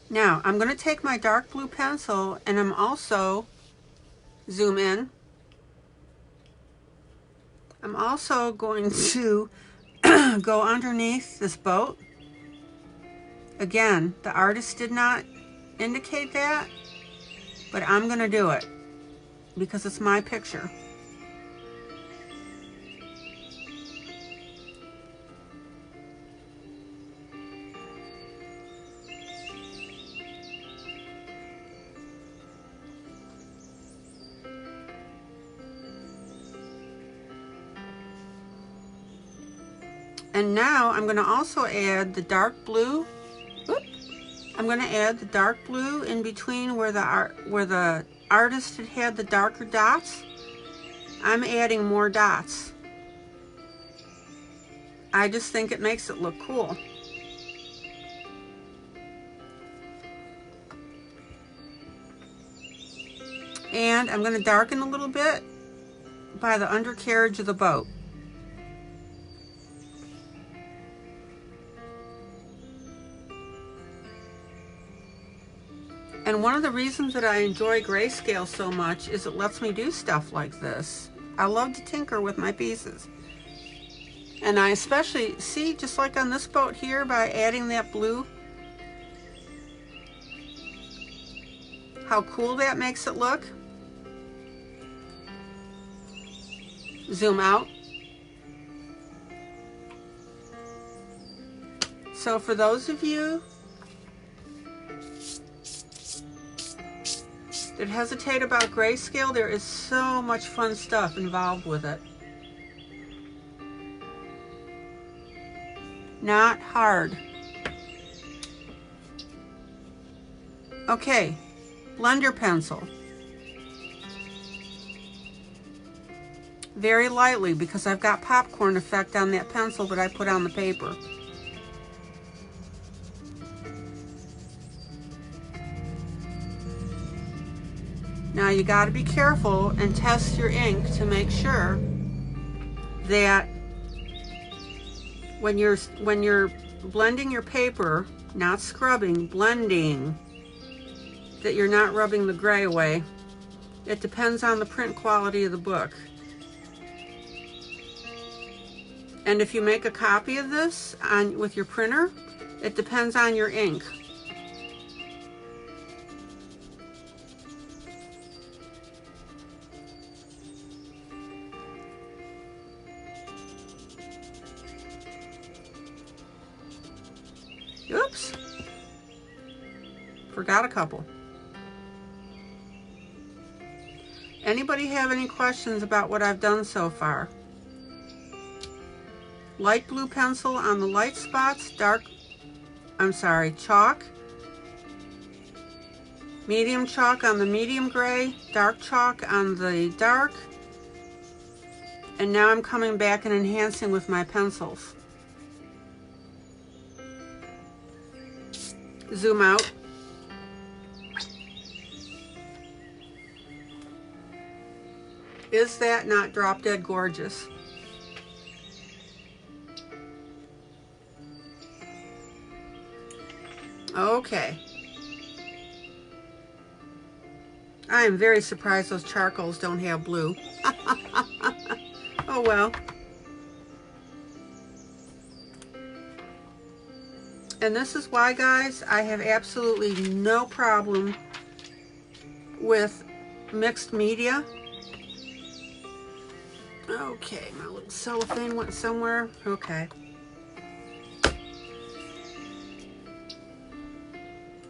Now, I'm going to take my dark blue pencil and I'm also, zoom in, I'm also going to go underneath this boat. Again, the artist did not indicate that, but I'm going to do it because it's my picture. And now I'm going to also add the dark blue. Oop. I'm going to add the dark blue in between where the artist had the darker dots. I'm adding more dots. I just think it makes it look cool. And I'm going to darken a little bit by the undercarriage of the boat. And one of the reasons that I enjoy grayscale so much is it lets me do stuff like this. I love to tinker with my pieces. And I especially, see, just like on this boat here, by adding that blue, how cool that makes it look. Zoom out. So for those of you that hesitate about grayscale, there is so much fun stuff involved with it. Not hard. Okay, blender pencil. Very lightly because I've got popcorn effect on that pencil that I put on the paper. Now you got to be careful and test your ink to make sure that when you're blending your paper, not scrubbing, blending, that you're not rubbing the gray away. It depends on the print quality of the book. And if you make a copy of this with your printer, it depends on your ink. Oops, forgot a couple. Anybody have any questions about what I've done so far? Light blue pencil on the light spots, chalk. Medium chalk on the medium gray, dark chalk on the dark. And now I'm coming back and enhancing with my pencils. Zoom out. Is that not drop dead gorgeous? Okay. I am very surprised those charcoals don't have blue. Oh well. And this is why, guys, I have absolutely no problem with mixed media. Okay, my little cellophane went somewhere. Okay.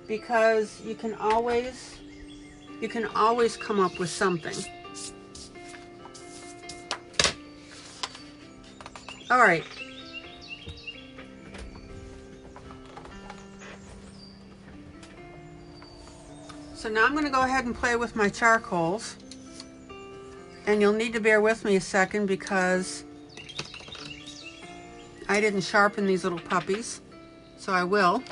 Because you can always come up with something. All right. So now I'm going to go ahead and play with my charcoals. And you'll need to bear with me a second because I didn't sharpen these little puppies. So I will.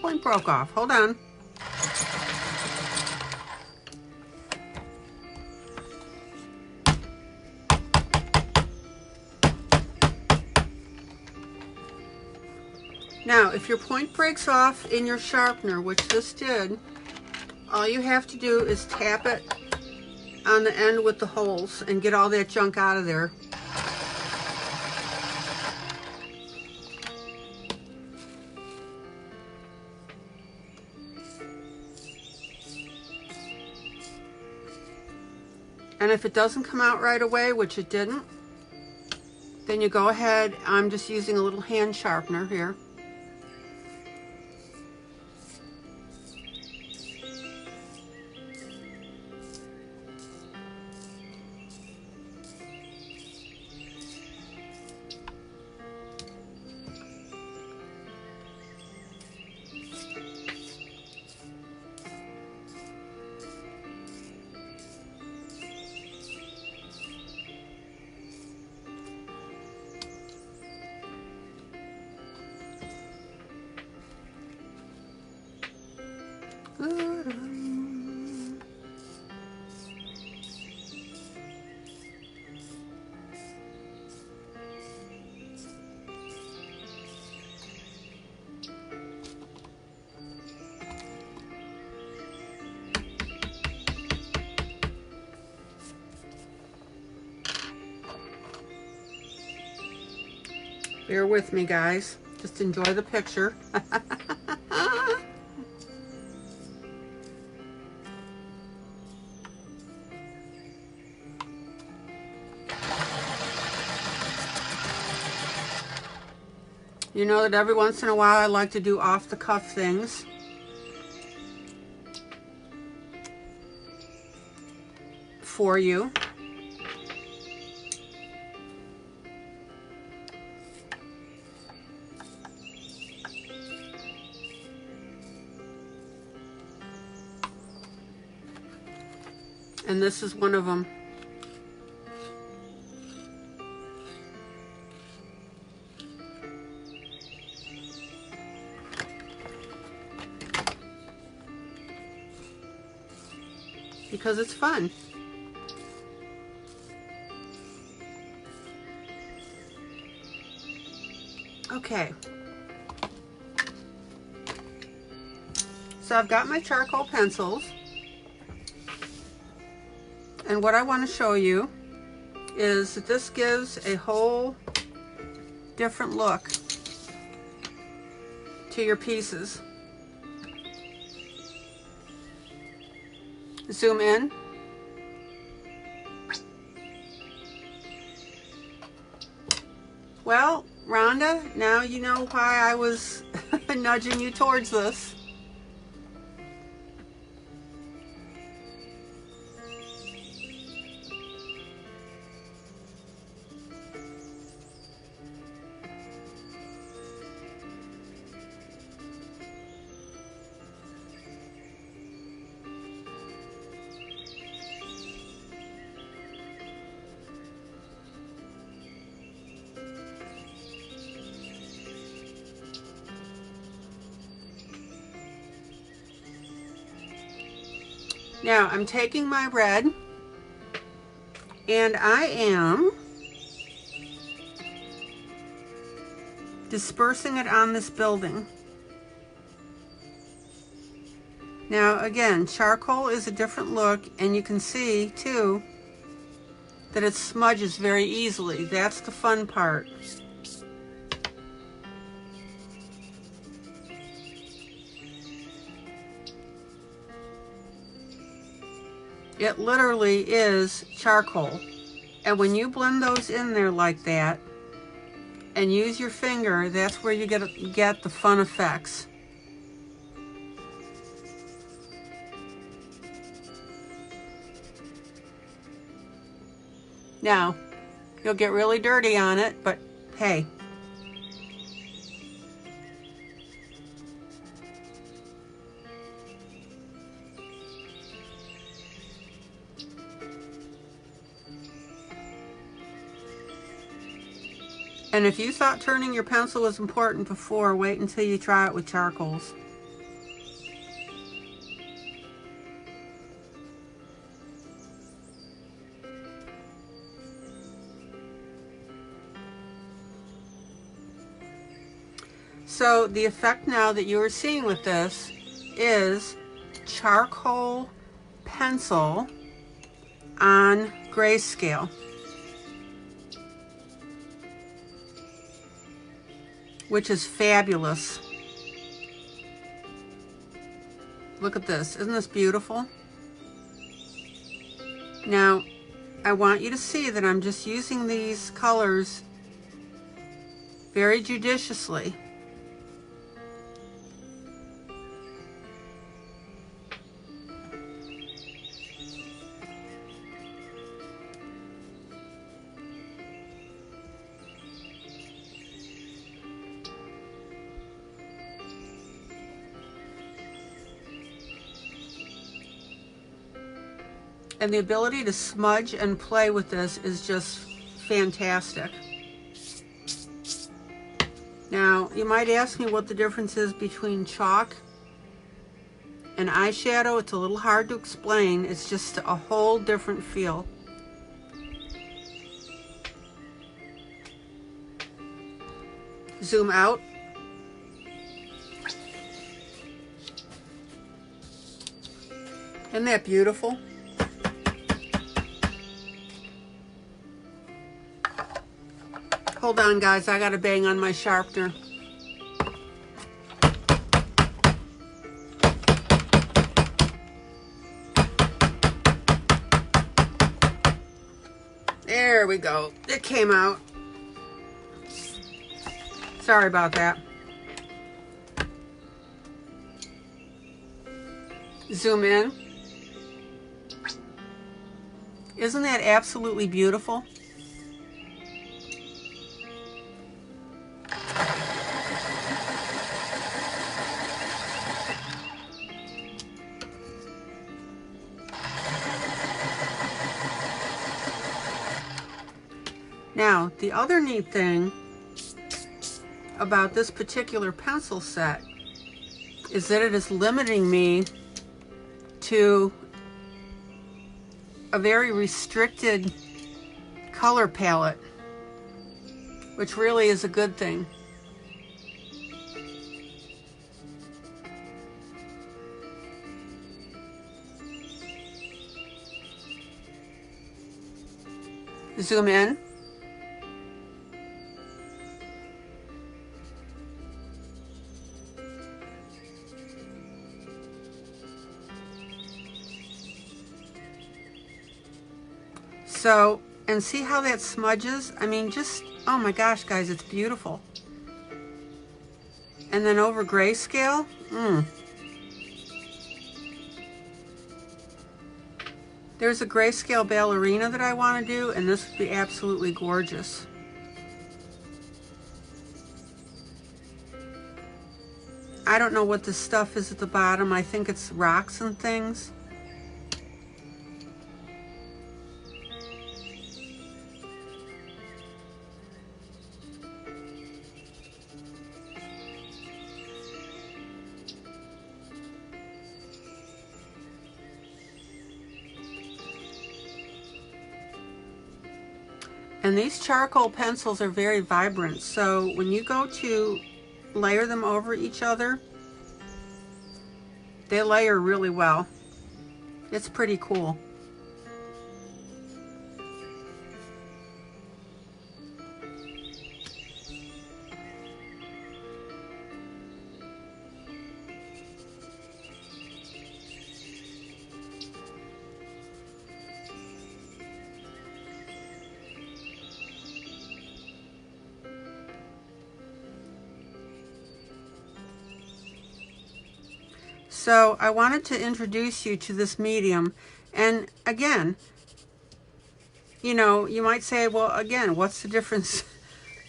Point broke off. Hold on. Now, if your point breaks off in your sharpener, which this did, all you have to do is tap it on the end with the holes and get all that junk out of there. And if it doesn't come out right away, which it didn't, then you go ahead. I'm just using a little hand sharpener here. Bear with me, guys. Just enjoy the picture. You know that every once in a while I like to do off-the-cuff things. For you. And this is one of them. Because it's fun. Okay. So I've got my charcoal pencils. And what I want to show you is that this gives a whole different look to your pieces. Zoom in. Well, Rhonda, now you know why I was nudging you towards this. Now I'm taking my red and I am dispersing it on this building. Now again, charcoal is a different look, and you can see too that it smudges very easily. That's the fun part. It literally is charcoal. And when you blend those in there like that and use your finger, that's where you get the fun effects. Now, you'll get really dirty on it, but hey. And if you thought turning your pencil was important before, wait until you try it with charcoals. So the effect now that you are seeing with this is charcoal pencil on grayscale, which is fabulous. Look at this, isn't this beautiful? Now, I want you to see that I'm just using these colors very judiciously. And the ability to smudge and play with this is just fantastic. Now, you might ask me what the difference is between chalk and eyeshadow. It's a little hard to explain. It's just a whole different feel. Zoom out. Isn't that beautiful? Hold on, guys, I gotta bang on my sharpener. There we go. It came out. Sorry about that. Zoom in. Isn't that absolutely beautiful? Now, the other neat thing about this particular pencil set is that it is limiting me to a very restricted color palette, which really is a good thing. Zoom in. So, and see how that smudges? I mean, just, oh my gosh, guys, it's beautiful. And then over grayscale, There's a grayscale ballerina that I want to do, and this would be absolutely gorgeous. I don't know what this stuff is at the bottom. I think it's rocks and things. And these charcoal pencils are very vibrant, so when you go to layer them over each other, they layer really well. It's pretty cool. So I wanted to introduce you to this medium, and again, you know, you might say, well, again, what's the difference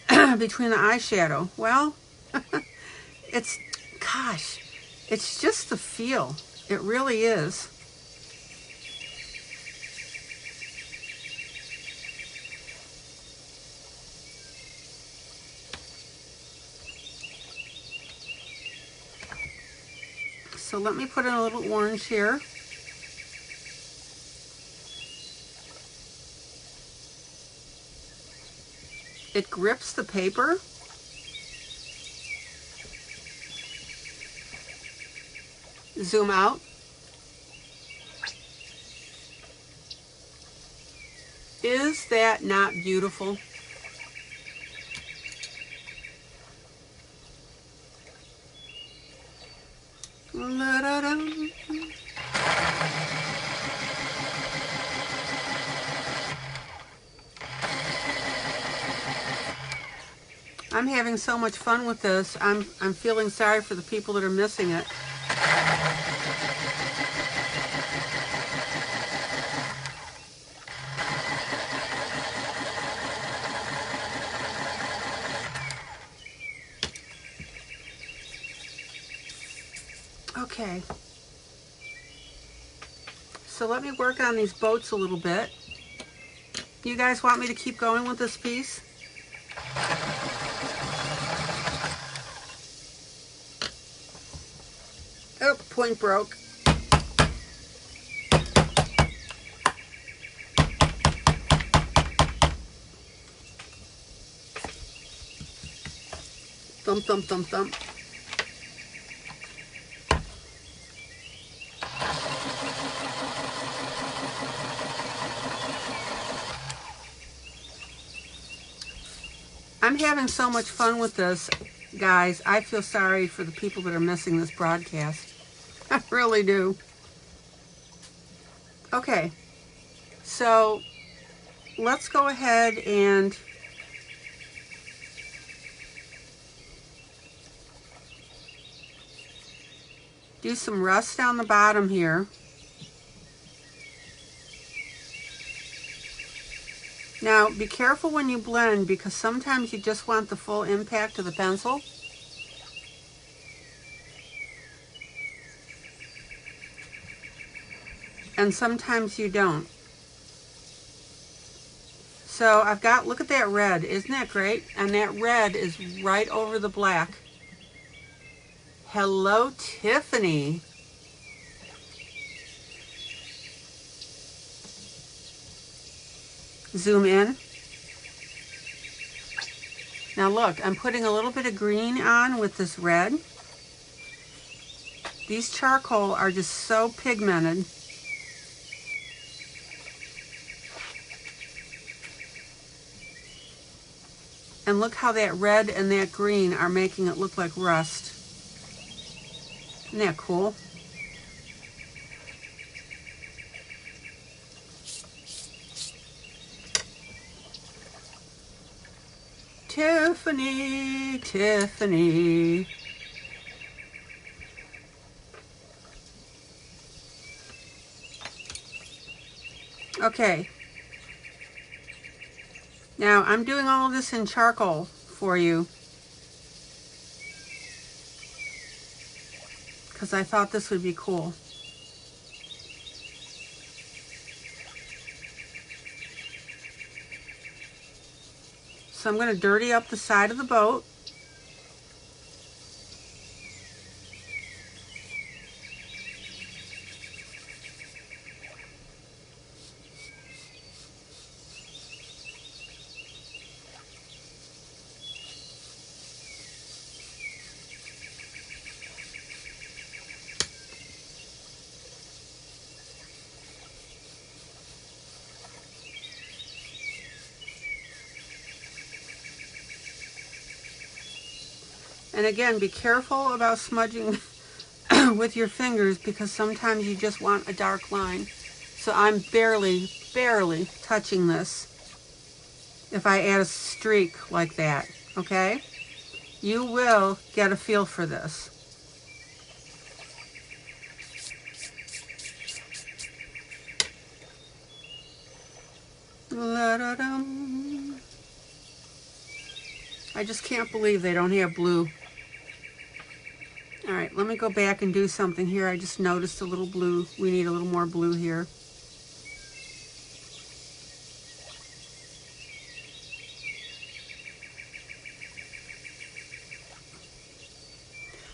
between the eyeshadow? Well, it's, gosh, it's just the feel. It really is. So let me put in a little orange here. It grips the paper. Zoom out. Is that not beautiful? I'm having so much fun with this. I'm feeling sorry for the people that are missing it. Okay. So let me work on these boats a little bit. You guys want me to keep going with this piece? Oh, point broke. Thump, thump, thump, thump. I'm having so much fun with this, guys. I feel sorry for the people that are missing this broadcast. I really do. Okay, so let's go ahead and do some rust down the bottom here. Now, be careful when you blend, because sometimes you just want the full impact of the pencil. And sometimes you don't. So I've got, look at that red, isn't that great? And that red is right over the black. Hello, Tiffany. Zoom in. Now look, I'm putting a little bit of green on with this red. These charcoal are just so pigmented. And look how that red and that green are making it look like rust. Isn't that cool? Tiffany, Tiffany. Okay. Now, I'm doing all of this in charcoal for you because I thought this would be cool. So I'm going to dirty up the side of the boat. And again, be careful about smudging with your fingers, because sometimes you just want a dark line. So I'm barely touching this if I add a streak like that, okay? You will get a feel for this. La-da-dum. I just can't believe they don't have blue. All right, let me go back and do something here. I just noticed a little blue. We need a little more blue here.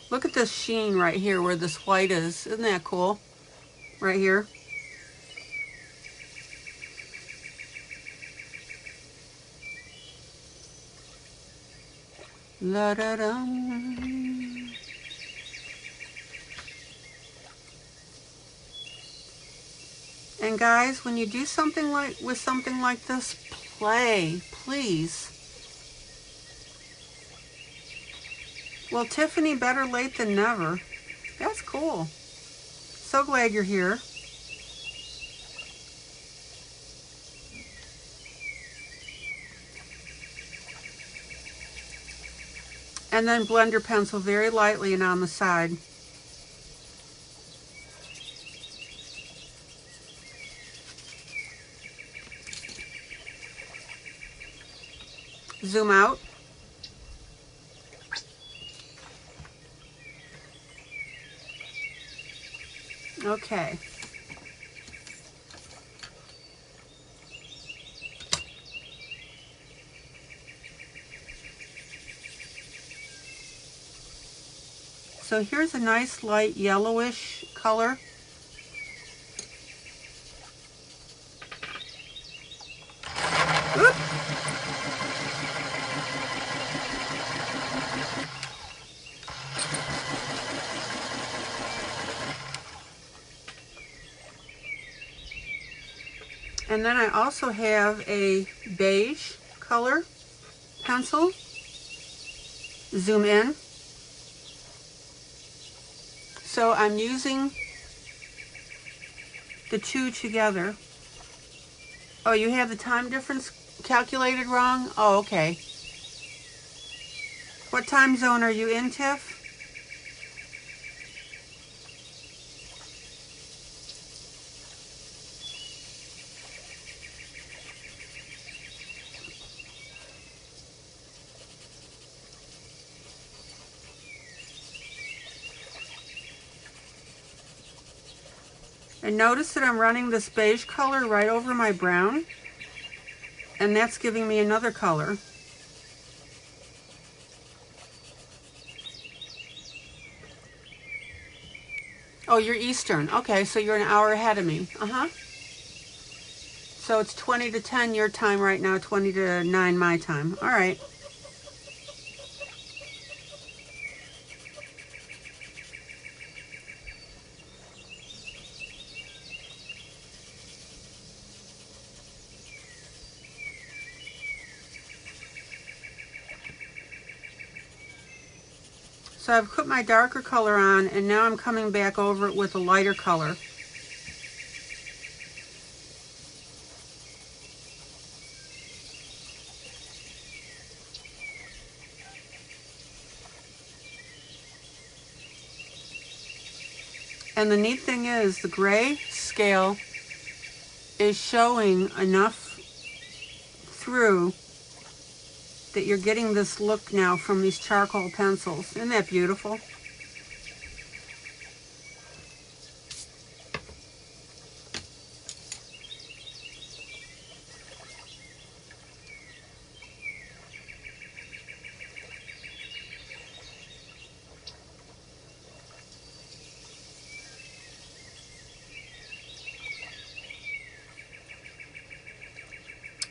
Look at this sheen right here where this white is. Isn't that cool? Right here. La-da-dum. And guys, when you do something like this, play, please. Well, Tiffany, better late than never. That's cool. So glad you're here. And then blend your pencil very lightly and on the side. Zoom out. Okay. So here's a nice light yellowish color. Oop. And then I also have a beige color pencil. Zoom in. So I'm using the two together. Oh, you have the time difference calculated wrong? Oh, okay. What time zone are you in, Tiff? And notice that I'm running this beige color right over my brown, and that's giving me another color. Oh, you're Eastern. Okay, so you're an hour ahead of me. So it's 20 to 10 your time right now, 20 to 9 my time. All right. So I've put my darker color on, and now I'm coming back over it with a lighter color. And the neat thing is the gray scale is showing enough through that you're getting this look now from these charcoal pencils. Isn't that beautiful?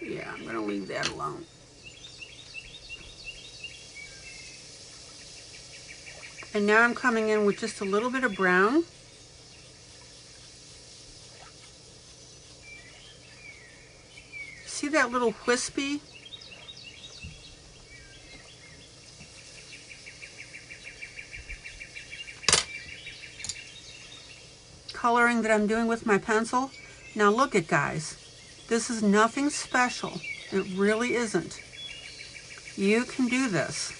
Yeah, I'm going to leave that alone. And now I'm coming in with just a little bit of brown. See that little wispy? Coloring that I'm doing with my pencil. Now look at, guys. This is nothing special. It really isn't. You can do this.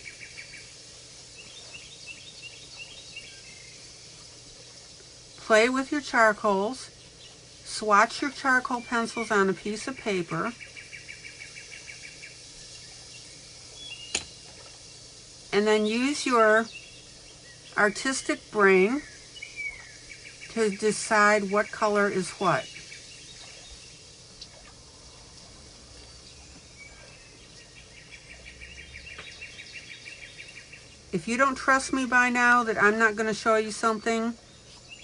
Play with your charcoals. Swatch your charcoal pencils on a piece of paper. And then use your artistic brain to decide what color is what. If you don't trust me by now that I'm not going to show you something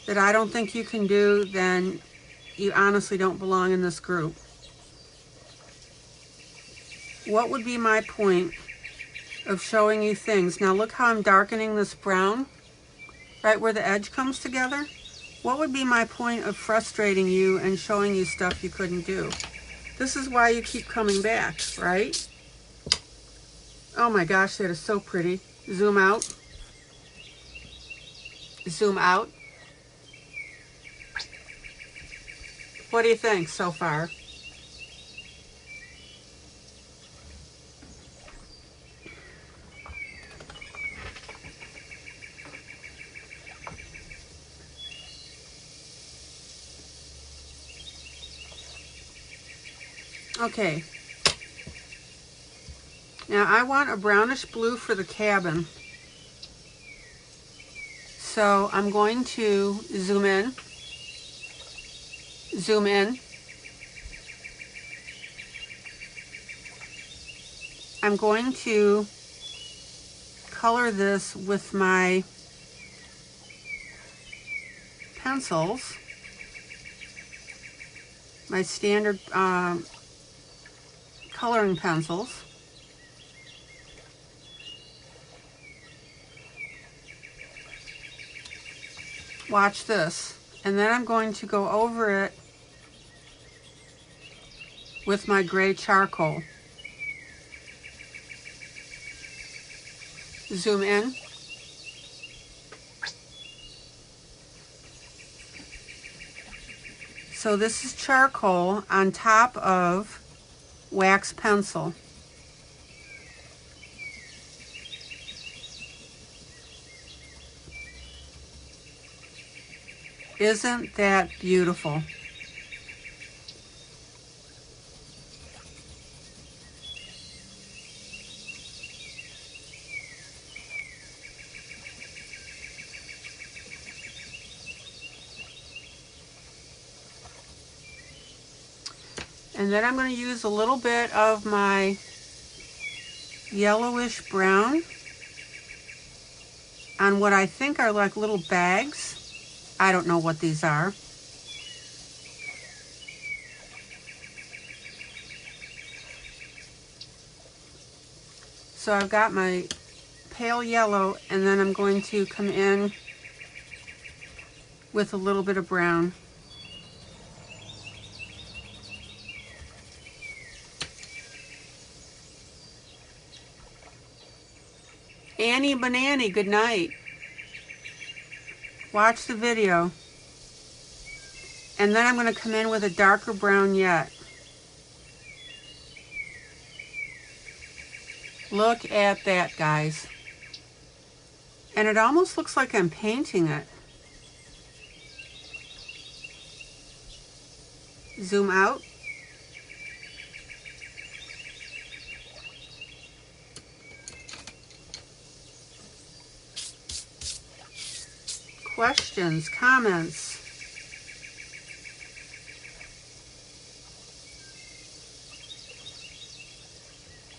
that I don't think you can do, then you honestly don't belong in this group. What would be my point of showing you things? Now look how I'm darkening this brown, right where the edge comes together. What would be my point of frustrating you and showing you stuff you couldn't do? This is why you keep coming back, right? Oh my gosh, that is so pretty. Zoom out. Zoom out. What do you think so far? Okay. Now I want a brownish blue for the cabin. So I'm going to zoom in. Zoom in. I'm going to color this with my pencils, my standard coloring pencils. Watch this. And then I'm going to go over it with my gray charcoal. Zoom in. So this is charcoal on top of wax pencil. Isn't that beautiful? And then I'm going to use a little bit of my yellowish brown on what I think are like little bags. I don't know what these are. So I've got my pale yellow, and then I'm going to come in with a little bit of brown. Annie Banani, good night. Watch the video. And then I'm going to come in with a darker brown yet. Look at that, guys. And it almost looks like I'm painting it. Zoom out. Questions, comments?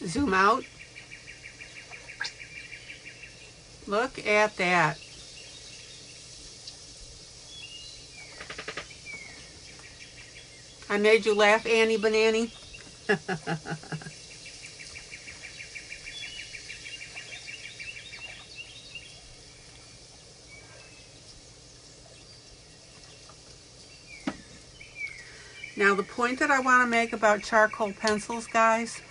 Zoom out. Look at that. I made you laugh, Annie Banani. Now the point that I want to make about charcoal pencils, guys,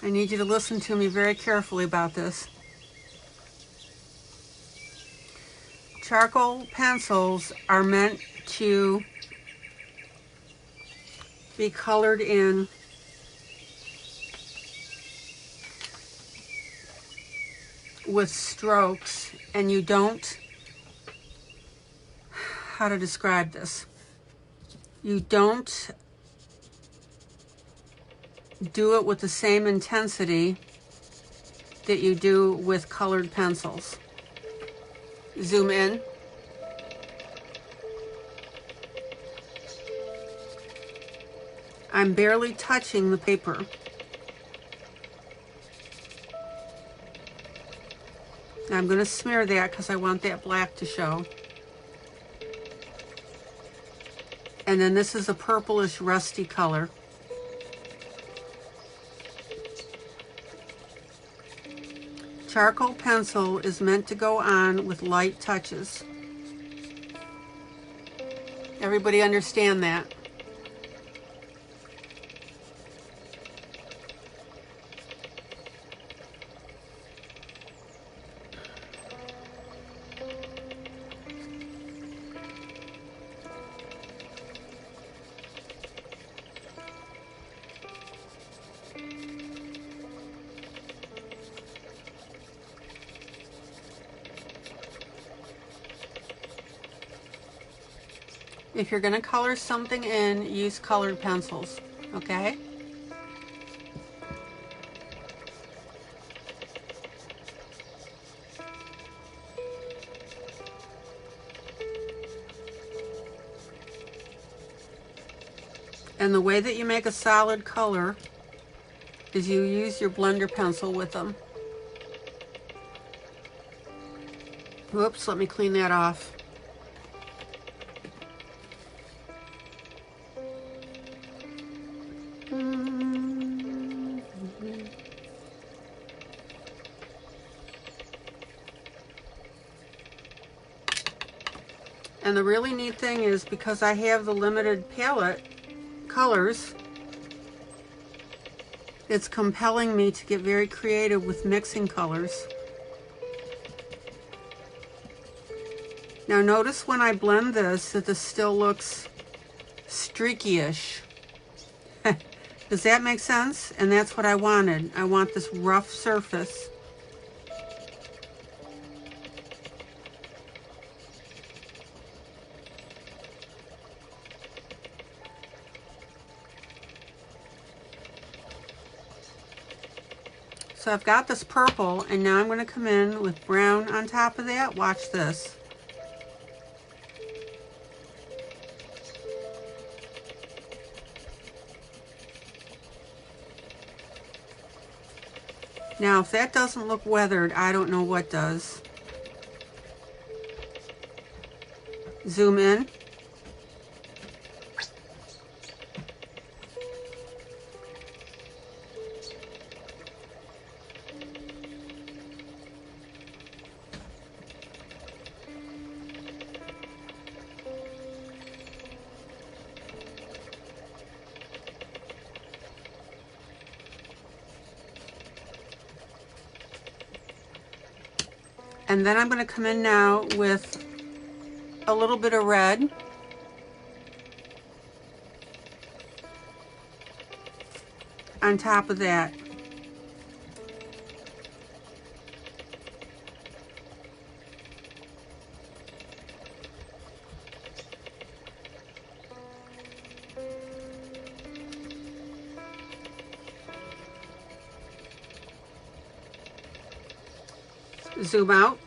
I need you to listen to me very carefully about this. Charcoal pencils are meant to be colored in with strokes, and you don't, how to describe this? You don't do it with the same intensity that you do with colored pencils. Zoom in. I'm barely touching the paper. I'm going to smear that because I want that black to show. And then this is a purplish rusty color. Charcoal pencil is meant to go on with light touches. Everybody understand that? If you're going to color something in, use colored pencils, okay? And the way that you make a solid color is you use your blender pencil with them. Whoops, let me clean that off. And the really neat thing is, because I have the limited palette colors, it's compelling me to get very creative with mixing colors. Now notice when I blend this that this still looks streaky-ish. Does that make sense? And that's what I wanted. I want this rough surface. So I've got this purple, and now I'm going to come in with brown on top of that. Watch this. Now, if that doesn't look weathered, I don't know what does. Zoom in. And then I'm going to come in now with a little bit of red. On top of that. Zoom out.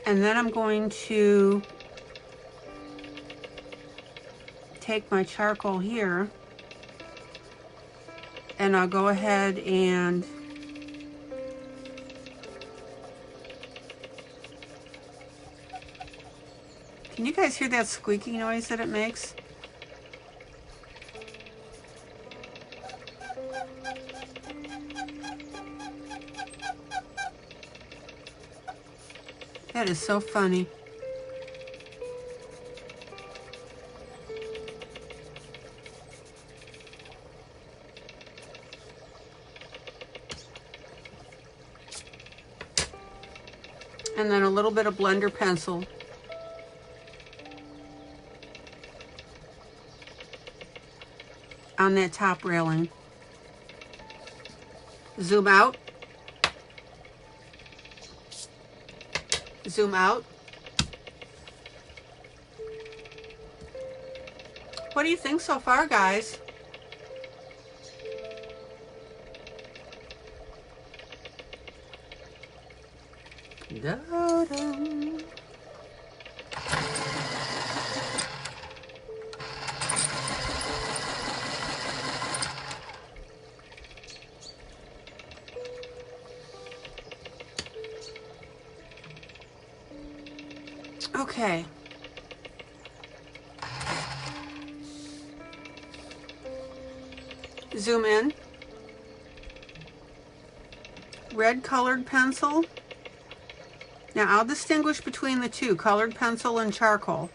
And then I'm going to take my charcoal here and I'll go ahead and can you guys hear that squeaky noise that it makes? That is so funny. And then a little bit of blender pencil. On that top railing. Zoom out. Zoom out. What do you think so far, guys? Da-dum. Okay. Zoom in. Red colored pencil. Now I'll distinguish between the two, colored pencil and charcoal.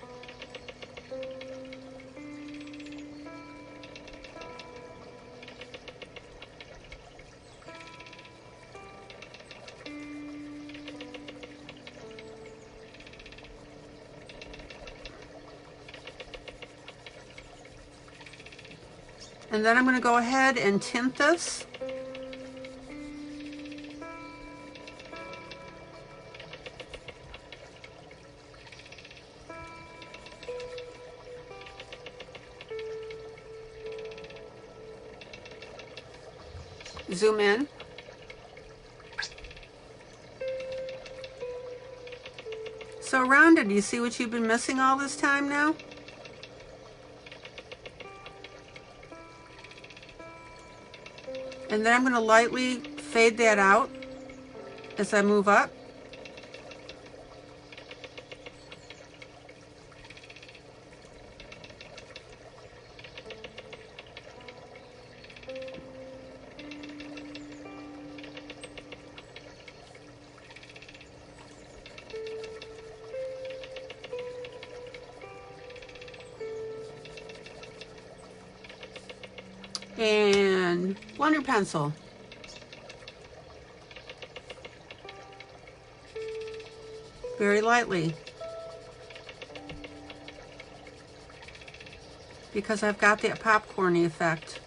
And then I'm going to go ahead and tint this. Zoom in. So Rhonda, do you see what you've been missing all this time now? And then I'm going to lightly fade that out as I move up. And blender pencil. Very lightly. Because I've got that popcorny effect.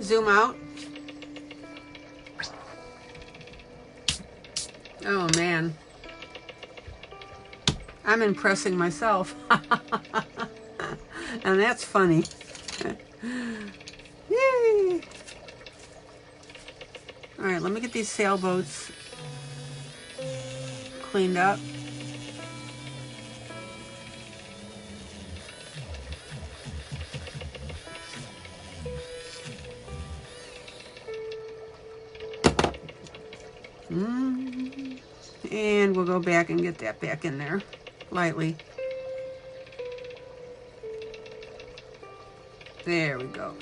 Zoom out. Oh man, I'm impressing myself. And that's funny. Yay! All right, let me get these sailboats cleaned up. And we'll go back and get that back in there lightly. There we go.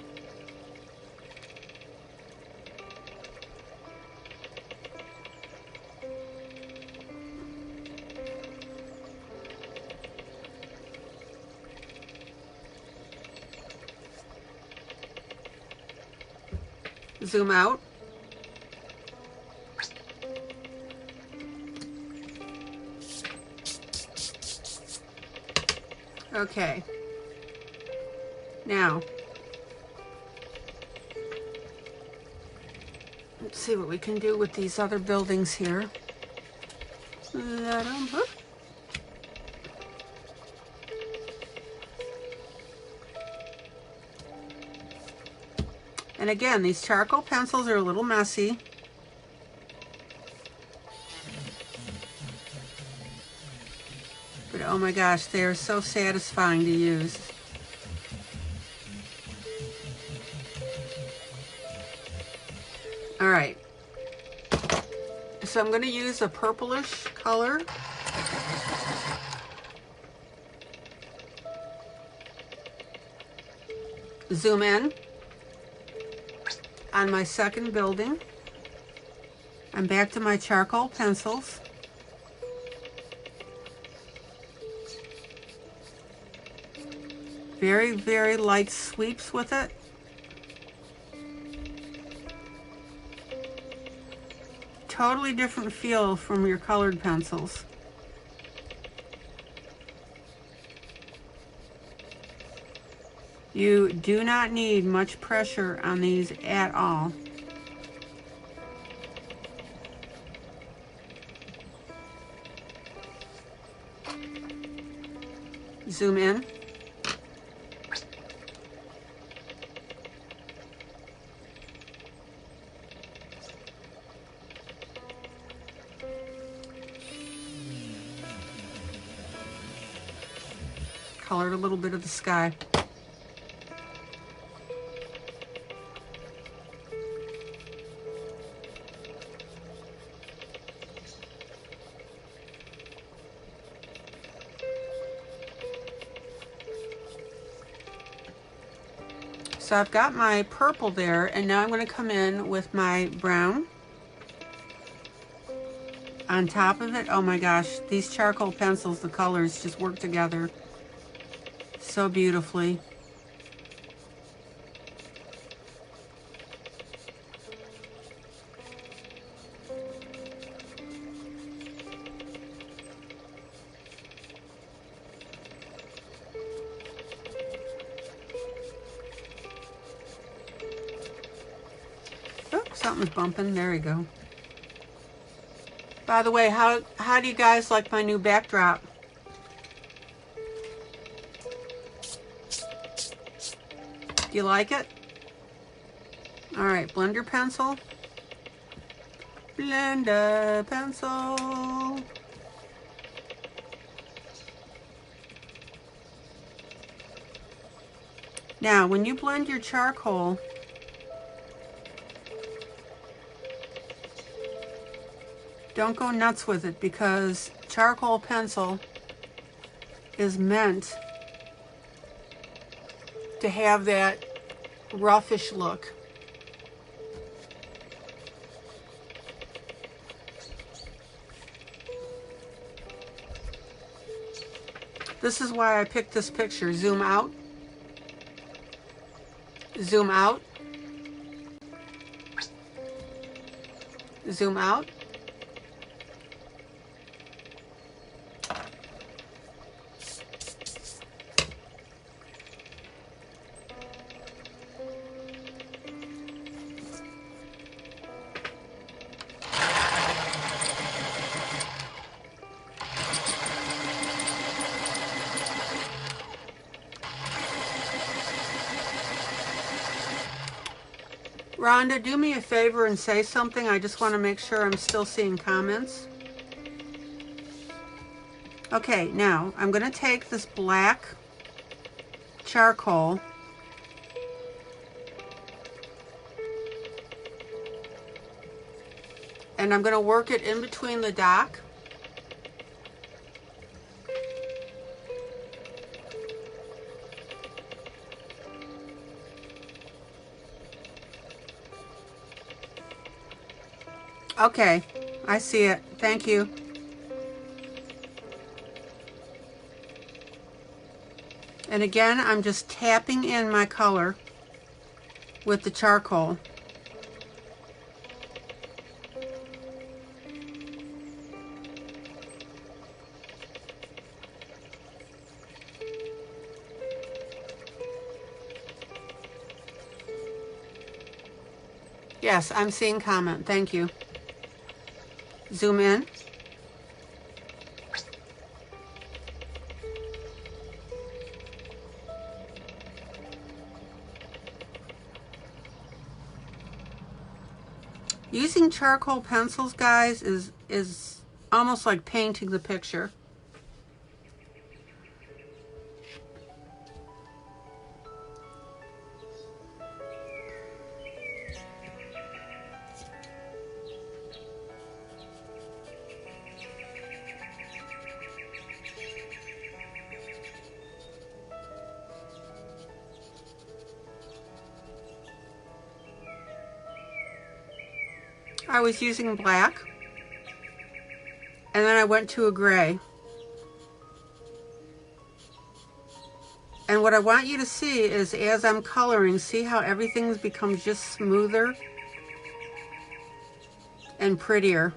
Zoom out. Okay. Now, let's see what we can do with these other buildings here. Let 'em, whoop. And again, these charcoal pencils are a little messy. But oh my gosh, they are so satisfying to use. All right. So I'm going to use a purplish color. Zoom in on my second building. I'm back to my charcoal pencils. Very, very light sweeps with it. Totally different feel from your colored pencils. You do not need much pressure on these at all. Zoom in. Colored a little bit of the sky. So I've got my purple there, and now I'm going to come in with my brown on top of it. Oh my gosh, these charcoal pencils, the colors just work together so beautifully. Oh, something's bumping. There we go. By the way, how do you guys like my new backdrop? Do you like it? All right, blender pencil. Blender pencil. Now, when you blend your charcoal, don't go nuts with it, because charcoal pencil is meant to have that roughish look. This is why I picked this picture. Zoom out. Zoom out. Zoom out. Rhonda, do me a favor and say something. I just want to make sure I'm still seeing comments. Okay, now I'm going to take this black charcoal and I'm going to work it in between the dock. Okay, I see it. Thank you. And again, I'm just tapping in my color with the charcoal. Yes, I'm seeing comment. Thank you. Zoom in. Using charcoal pencils, guys, is almost like painting the picture. I was using black, and then I went to a gray. And what I want you to see is, as I'm coloring, see how everything becomes just smoother and prettier.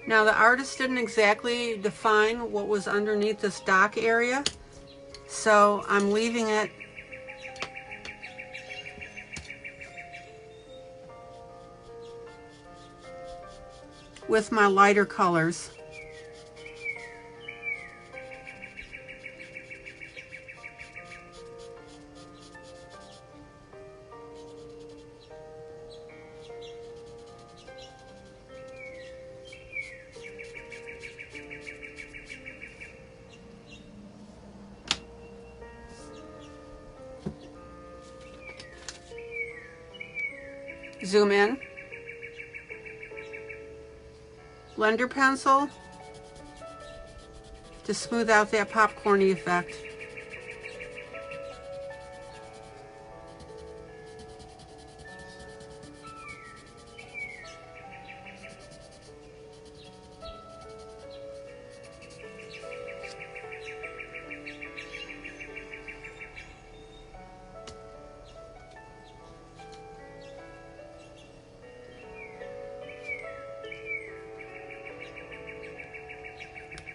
Now the artist didn't exactly define what was underneath this dock area, so I'm leaving it with my lighter colors. Zoom in. Blender pencil to smooth out that popcorny effect.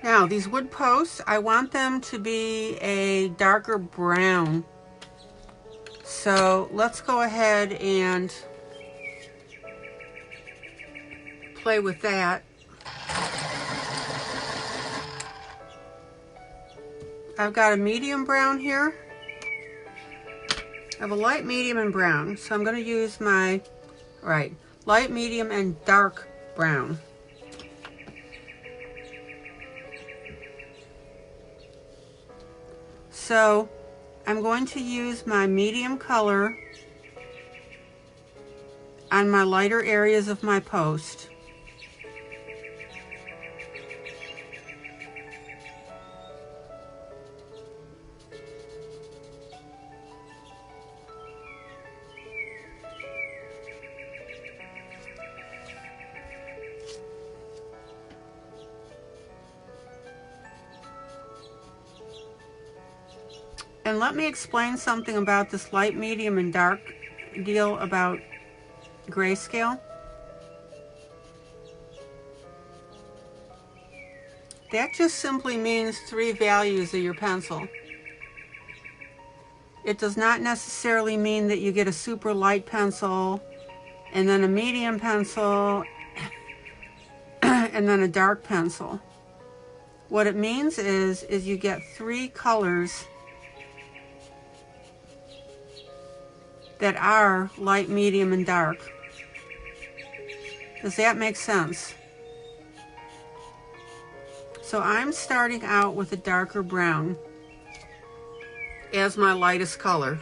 Now, these wood posts, I want them to be a darker brown. So let's go ahead and play with that. I've got a medium brown here. I have a light, medium, and brown. So I'm going to use my, light, medium, and dark brown. So I'm going to use my medium color on my lighter areas of my post. And let me explain something about this light, medium, and dark deal about grayscale. That just simply means 3 values of your pencil. It does not necessarily mean that you get a super light pencil and then a medium pencil and then a dark pencil. What it means is you get 3 colors that are light, medium, and dark. Does that make sense? So I'm starting out with a darker brown as my lightest color.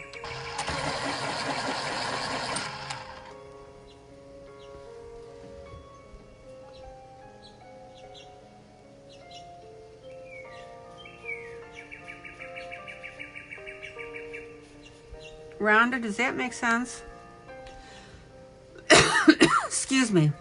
Rhonda, does that make sense? Excuse me.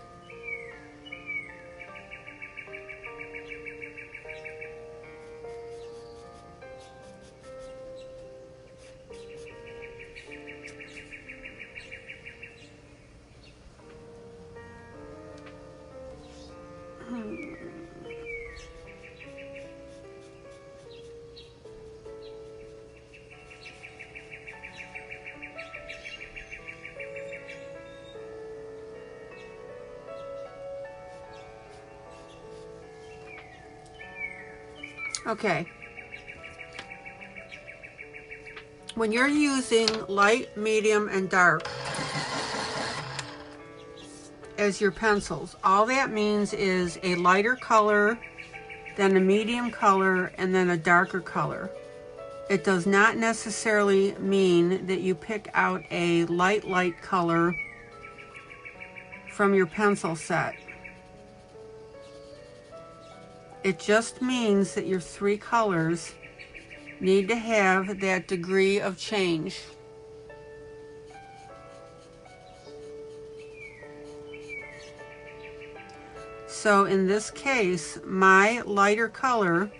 Okay. When you're using light, medium, and dark as your pencils, all that means is a lighter color, then a medium color, and then a darker color. It does not necessarily mean that you pick out a light color from your pencil set. It just means that your 3 colors need to have that degree of change. So in this case, my lighter color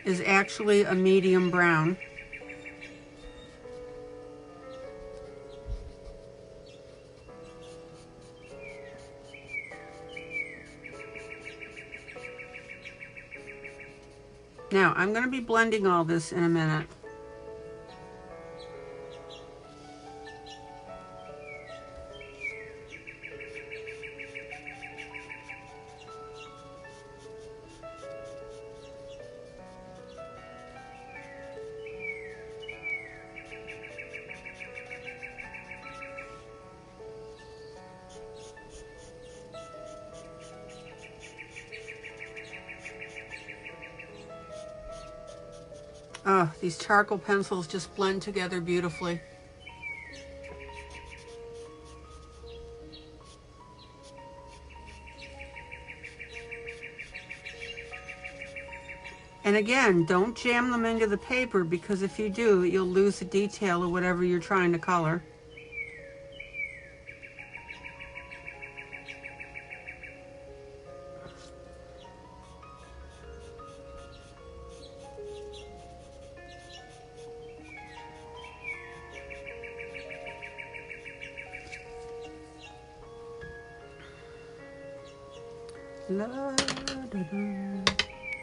is actually a medium brown. Now, I'm going to be blending all this in a minute. Oh, these charcoal pencils just blend together beautifully. And again, don't jam them into the paper, because if you do, you'll lose the detail of whatever you're trying to color.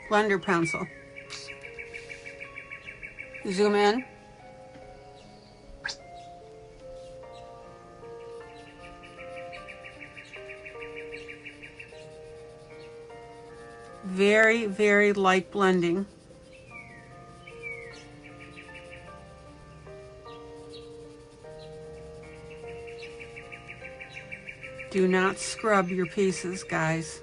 Blender pencil. Zoom in. Very, very light blending. Do not scrub your pieces, guys.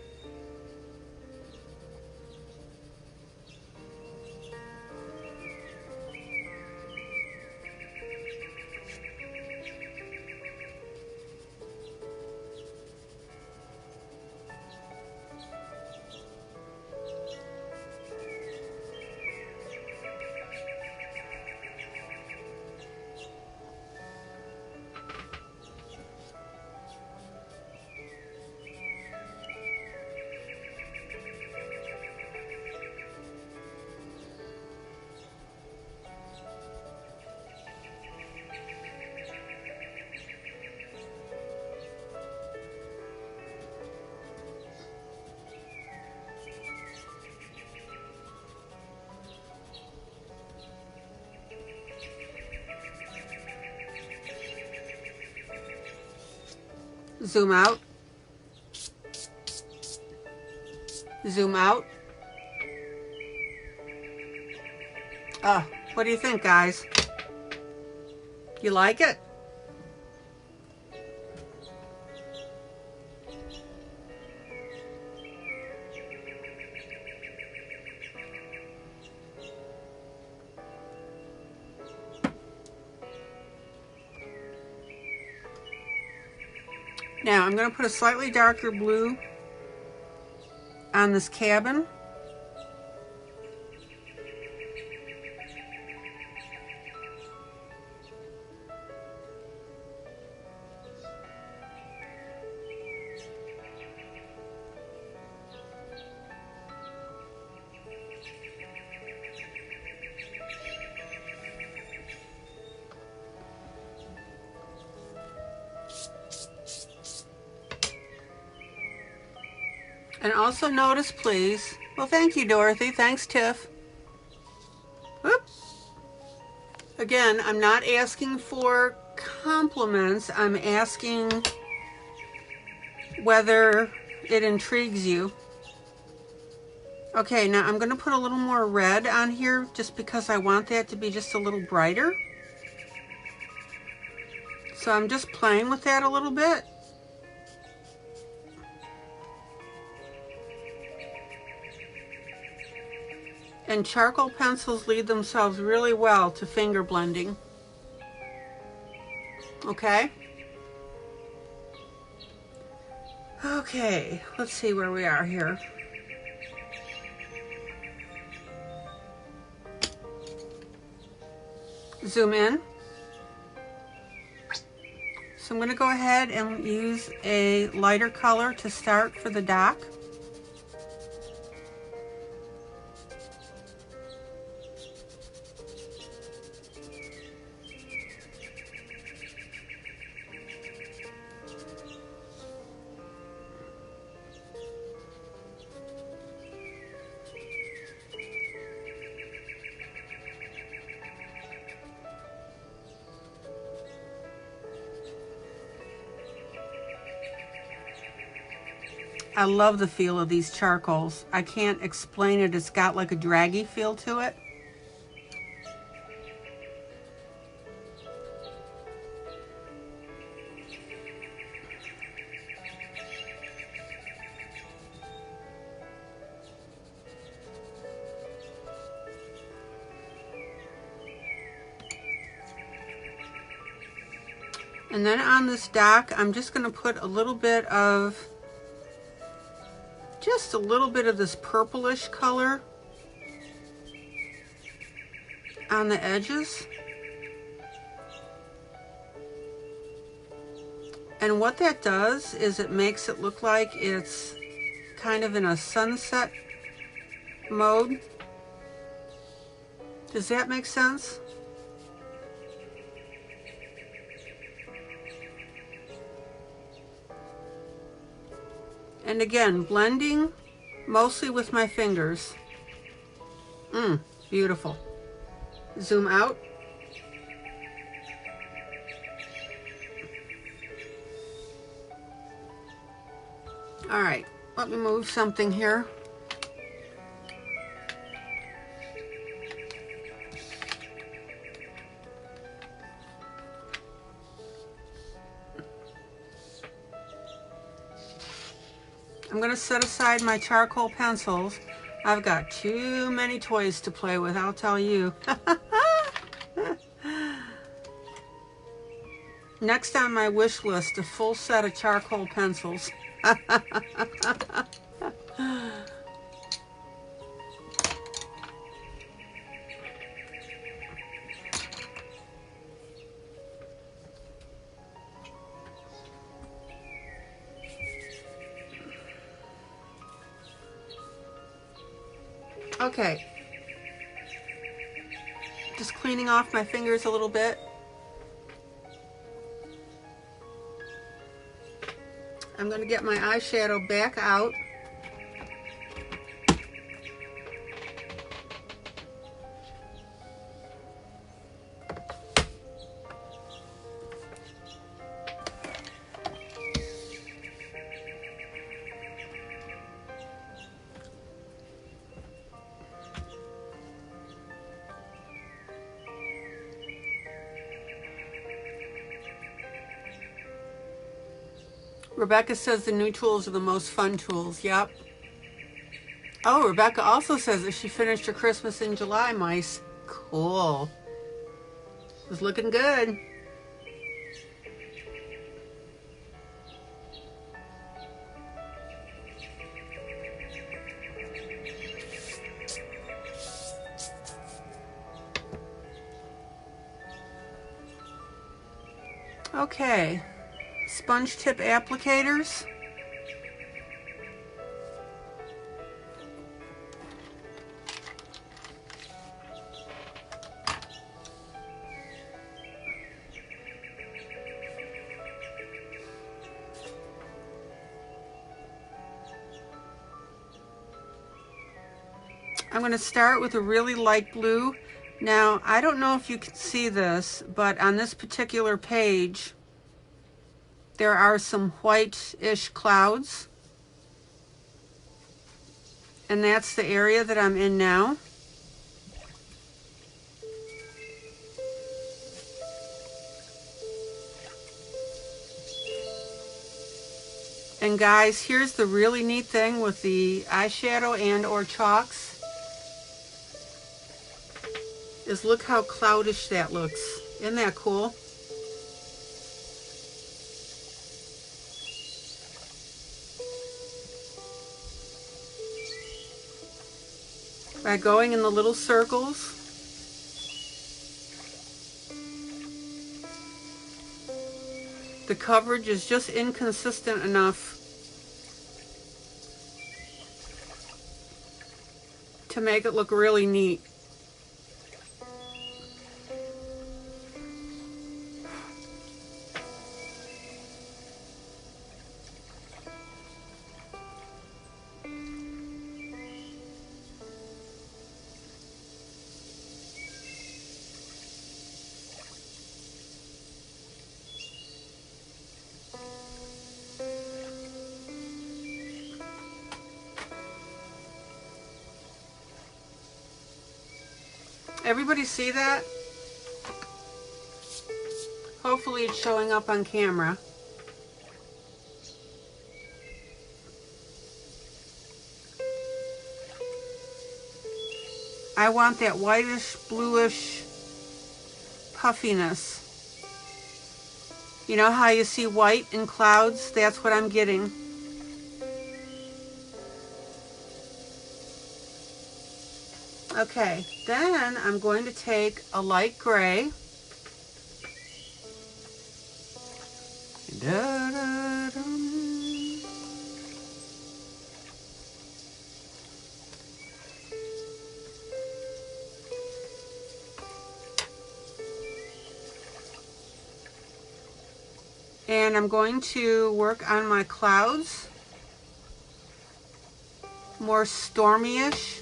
Zoom out. Zoom out. What do you think, guys? You like it? Now I'm going to put a slightly darker blue on this cabin. And also notice, please, well, thank you, Dorothy. Thanks, Tiff. Whoop. Again, I'm not asking for compliments. I'm asking whether it intrigues you. Okay, now I'm going to put a little more red on here just because I want that to be just a little brighter. So I'm just playing with that a little bit. And charcoal pencils lead themselves really well to finger blending. Okay? Okay, let's see where we are here. Zoom in. So I'm going to go ahead and use a lighter color to start for the dock. I love the feel of these charcoals. I can't explain it. It's got like a draggy feel to it. And then on this dock, I'm just going to put a little bit of, just a little bit of this purplish color on the edges. And what that does is it makes it look like it's kind of in a sunset mode. Does that make sense? And again, blending mostly with my fingers. Beautiful. Zoom out. All right, let me move something here. I'm going to set aside my charcoal pencils. I've got too many toys to play with, I'll tell you. Next on my wish list, a full set of charcoal pencils. Okay, just cleaning off my fingers a little bit. I'm going to get my eyeshadow back out. Rebecca says the new tools are the most fun tools. Yep. Oh, Rebecca also says that she finished her Christmas in July mice. Cool. It was looking good. Okay, sponge tip applicators. I'm going to start with a really light blue. Now, I don't know if you can see this, but on this particular page, there are some white-ish clouds. And that's the area that I'm in now. And guys, here's the really neat thing with the eyeshadow and or chalks, is look how cloudish that looks. Isn't that cool? By going in the little circles, the coverage is just inconsistent enough to make it look really neat. Everybody see that? Hopefully it's showing up on camera. I want that whitish, bluish puffiness. You know how you see white in clouds? That's what I'm getting. Okay, then I'm going to take a light gray. And I'm going to work on my clouds, more stormy-ish.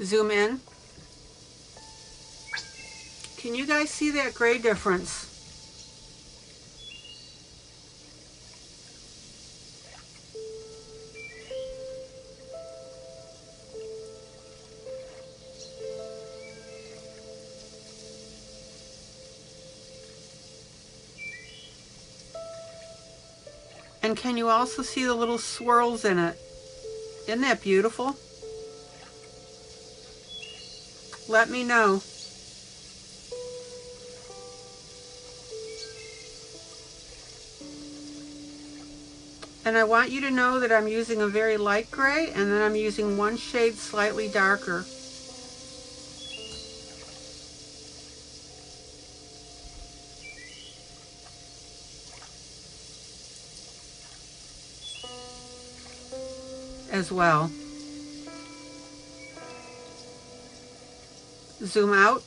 Zoom in. Can you guys see that gray difference? And can you also see the little swirls in it? Isn't that beautiful? Let me know. And I want you to know that I'm using a very light gray, and then I'm using one shade slightly darker. As well. Zoom out.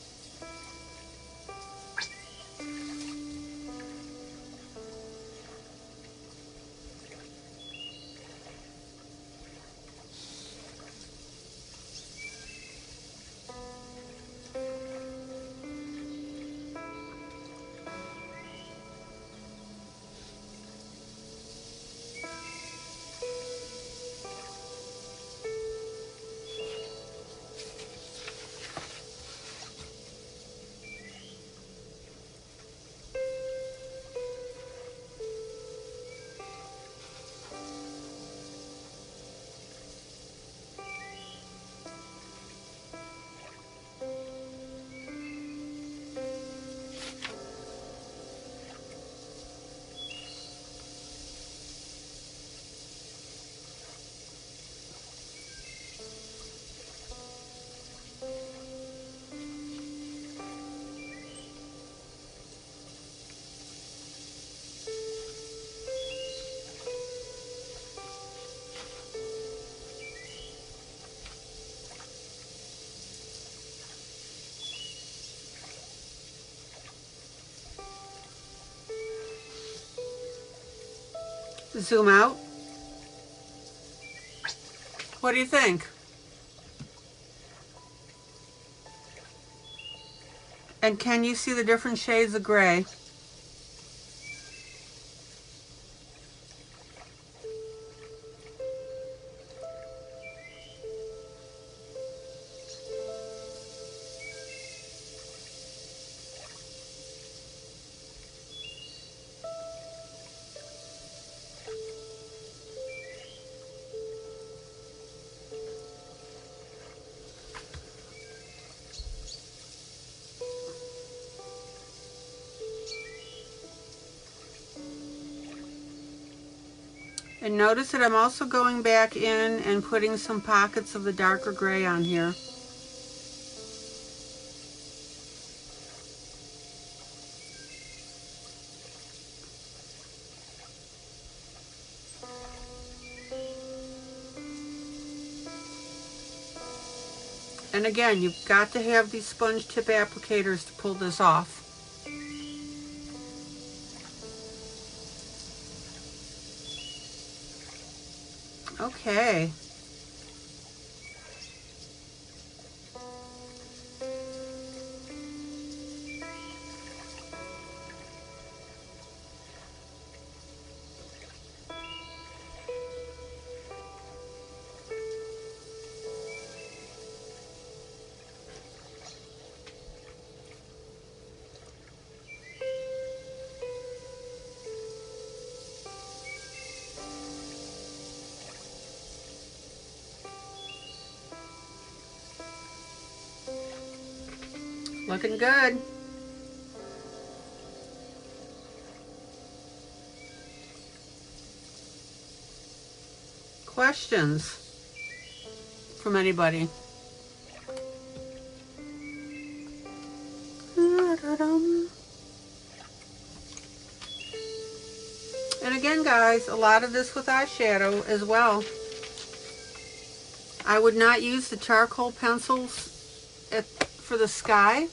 Zoom out. What do you think? And can you see the different shades of gray? And notice that I'm also going back in and putting some pockets of the darker gray on here. And again, you've got to have these sponge tip applicators to pull this off. Okay. Looking good. Questions from anybody? And again, guys, a lot of this with eyeshadow as well. I would not use the charcoal pencils for the sky.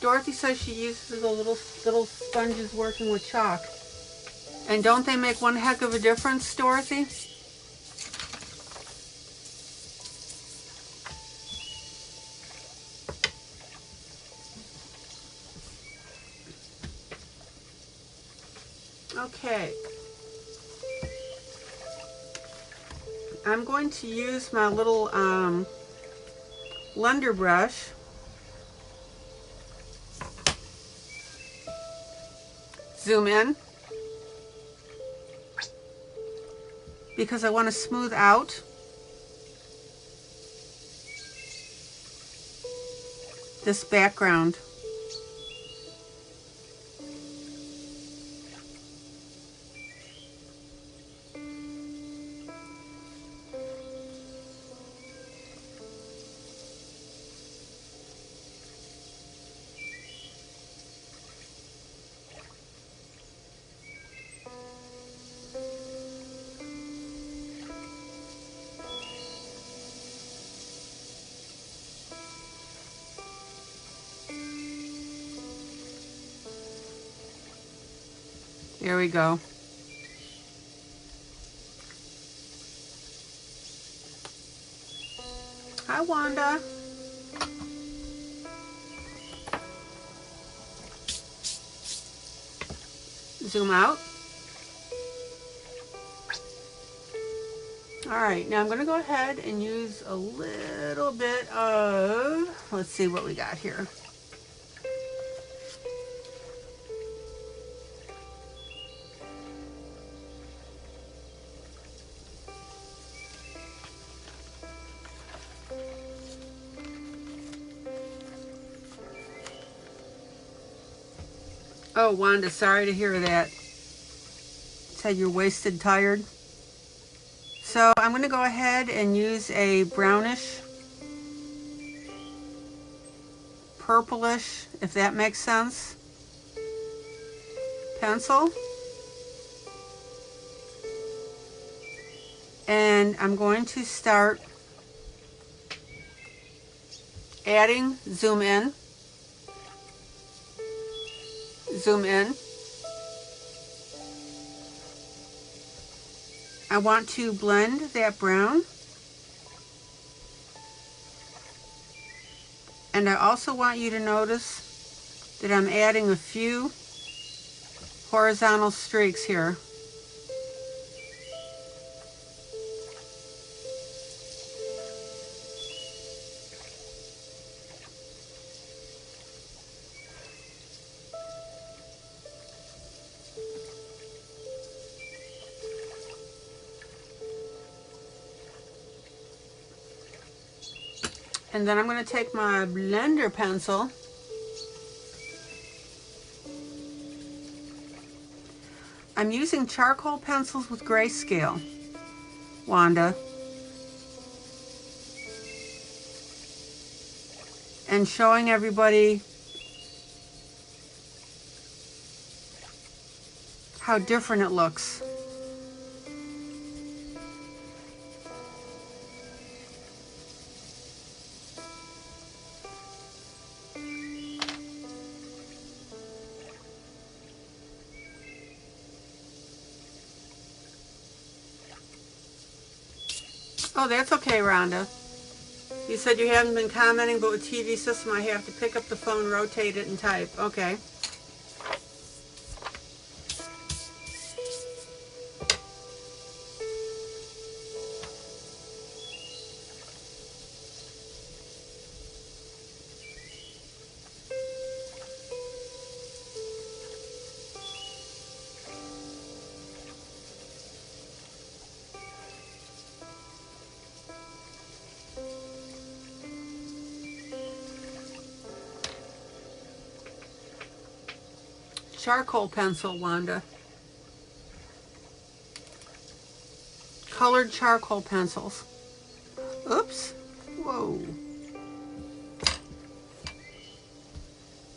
Dorothy says she uses the little sponges working with chalk. And don't they make one heck of a difference, Dorothy? Okay. I'm going to use my little blender brush. Zoom in. Because I want to smooth out this background. There we go. Hi, Wanda. Zoom out. All right, now I'm going to go ahead and use a little bit of, let's see what we got here. Oh, Wanda, sorry to hear that. Said you're wasted, tired. So I'm going to go ahead and use a brownish, purplish, if that makes sense, pencil. And I'm going to start adding, zoom in, I want to blend that brown. And I also want you to notice that I'm adding a few horizontal streaks here. And then I'm going to take my blender pencil I'm using charcoal pencils with grayscale, Wanda. And showing everybody how different it looks. Oh, that's okay, Rhonda. You said you haven't been commenting, but with TV system I have to pick up the phone, rotate it, and type. Okay. Charcoal pencil, Wanda. Colored charcoal pencils. Oops. Whoa.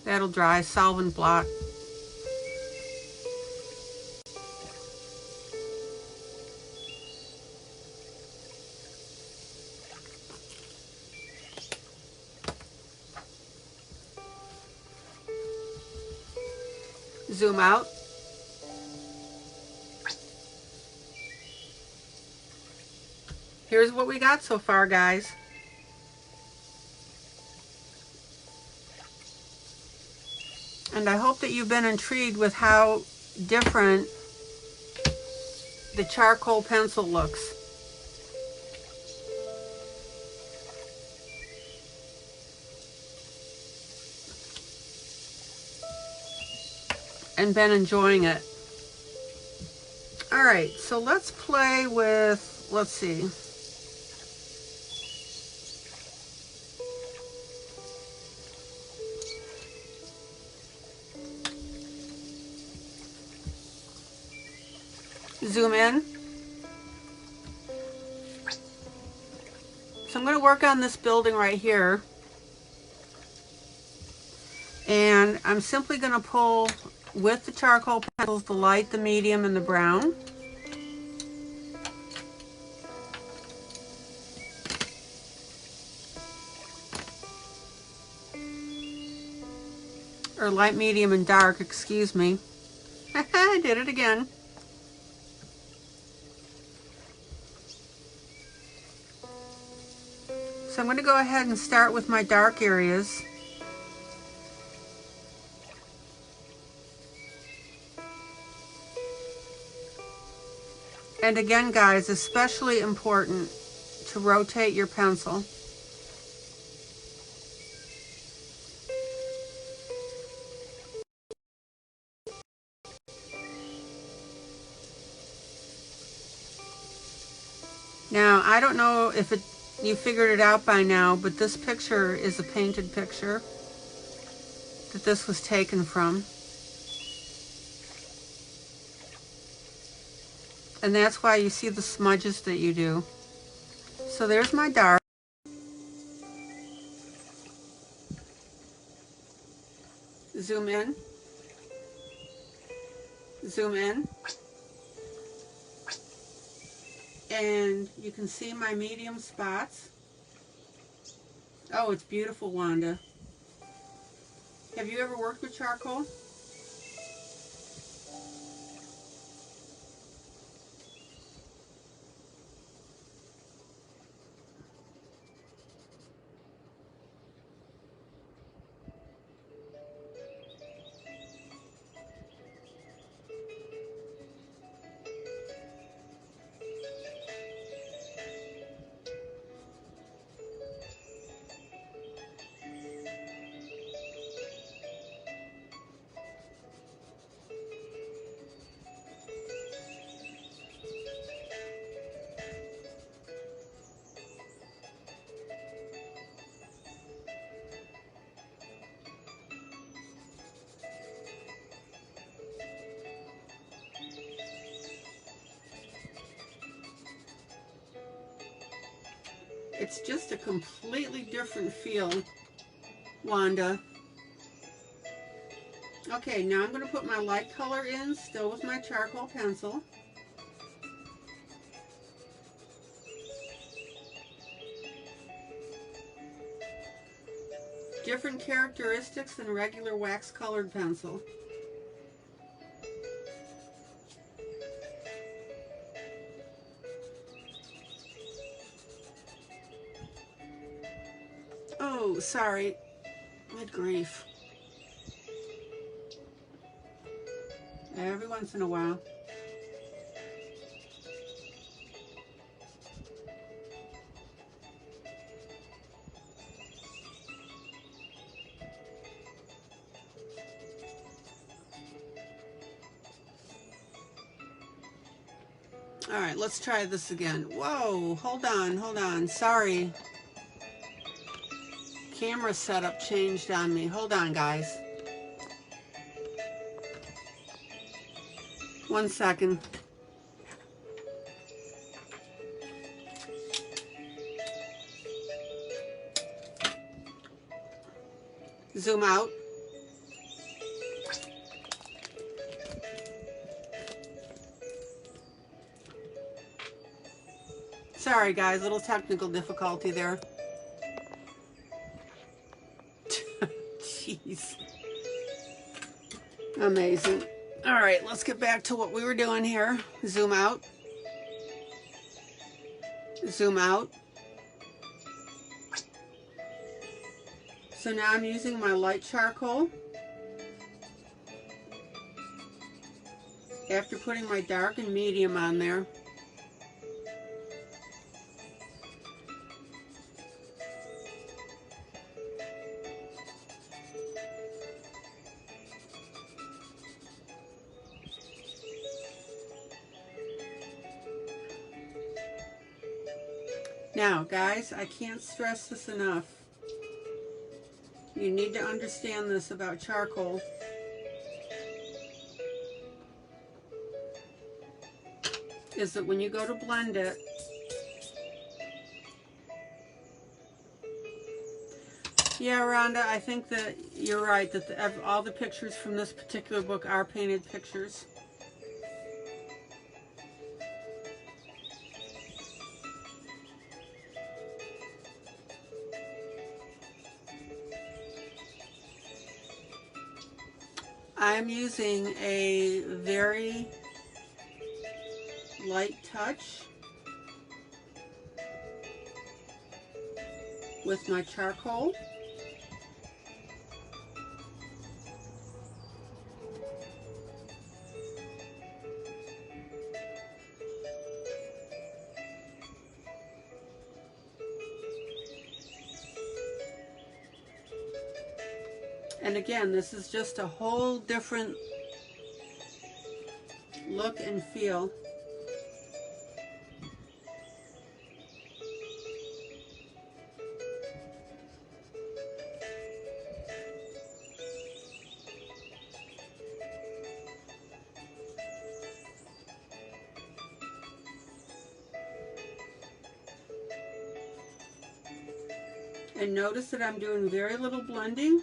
That'll dry. Solvent block. Zoom out. Here's what we got so far, guys. And I hope that you've been intrigued with how different the charcoal pencil looks. And been enjoying it. All right, so let's play with, let's see. Zoom in. So I'm going to work on this building right here. And I'm simply going to pull with the charcoal pencils the light, the medium, and the brown. Or light, medium, and dark, excuse me. I did it again. So I'm going to go ahead and start with my dark areas. And again, guys, especially important to rotate your pencil. Now, I don't know if you figured it out by now, but this picture is a painted picture that this was taken from. And that's why you see the smudges that you do. So there's my dark. Zoom in. Zoom in. And you can see my medium spots. Oh, it's beautiful, Wanda. Have you ever worked with charcoal? It's just a completely different feel, Wanda. Okay, now I'm going to put my light color in, still with my charcoal pencil. Different characteristics than regular wax colored pencil. Oh, sorry. Good grief. Every once in a while. All right, let's try this again. Whoa, hold on. Sorry. Camera setup changed on me. Hold on, guys. 1 second. Zoom out. Sorry guys, little technical difficulty there. Jeez. Amazing. All right, let's get back to what we were doing here. Zoom out. Zoom out. So now I'm using my light charcoal after putting my dark and medium on there. Now, guys, I can't stress this enough. You need to understand this about charcoal. Is that when you go to blend it, yeah, Rhonda, I think that you're right, that all the pictures from this particular book are painted pictures. I'm using a very light touch with my charcoal. And again, this is just a whole different look and feel. And notice that I'm doing very little blending,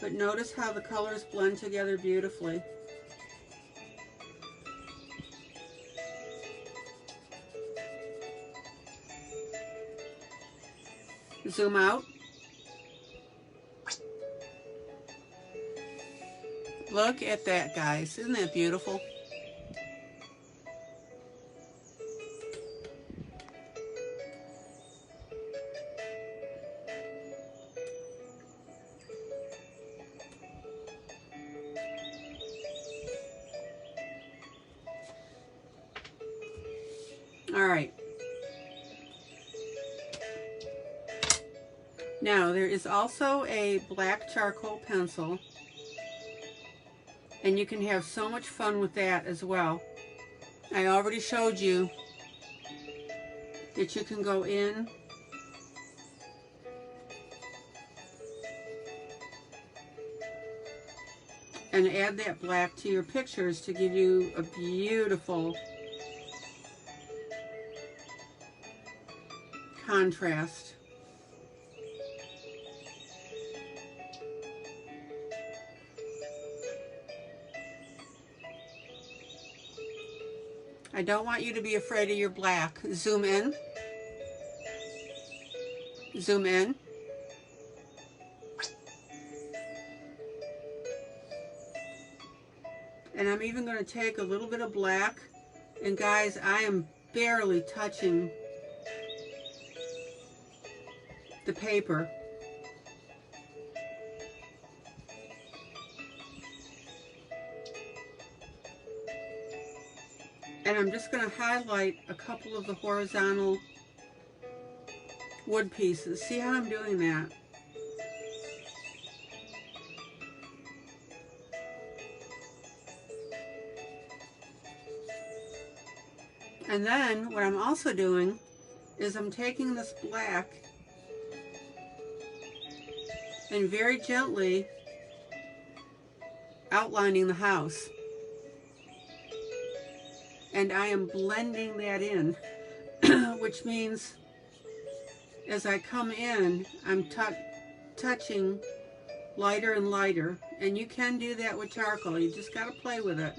but notice how the colors blend together beautifully. Zoom out. Look at that, guys. Isn't that beautiful? All right. Now, there is also a black charcoal pencil, and you can have so much fun with that as well. I already showed you that you can go in and add that black to your pictures to give you a beautiful contrast. I don't want you to be afraid of your black. Zoom in. Zoom in. And I'm even going to take a little bit of black. And guys, I am barely touching the paper. And I'm just going to highlight a couple of the horizontal wood pieces. See how I'm doing that? And then what I'm also doing is I'm taking this black and very gently outlining the house. And I am blending that in, which means as I come in, I'm touching lighter and lighter. And you can do that with charcoal. You just got to play with it.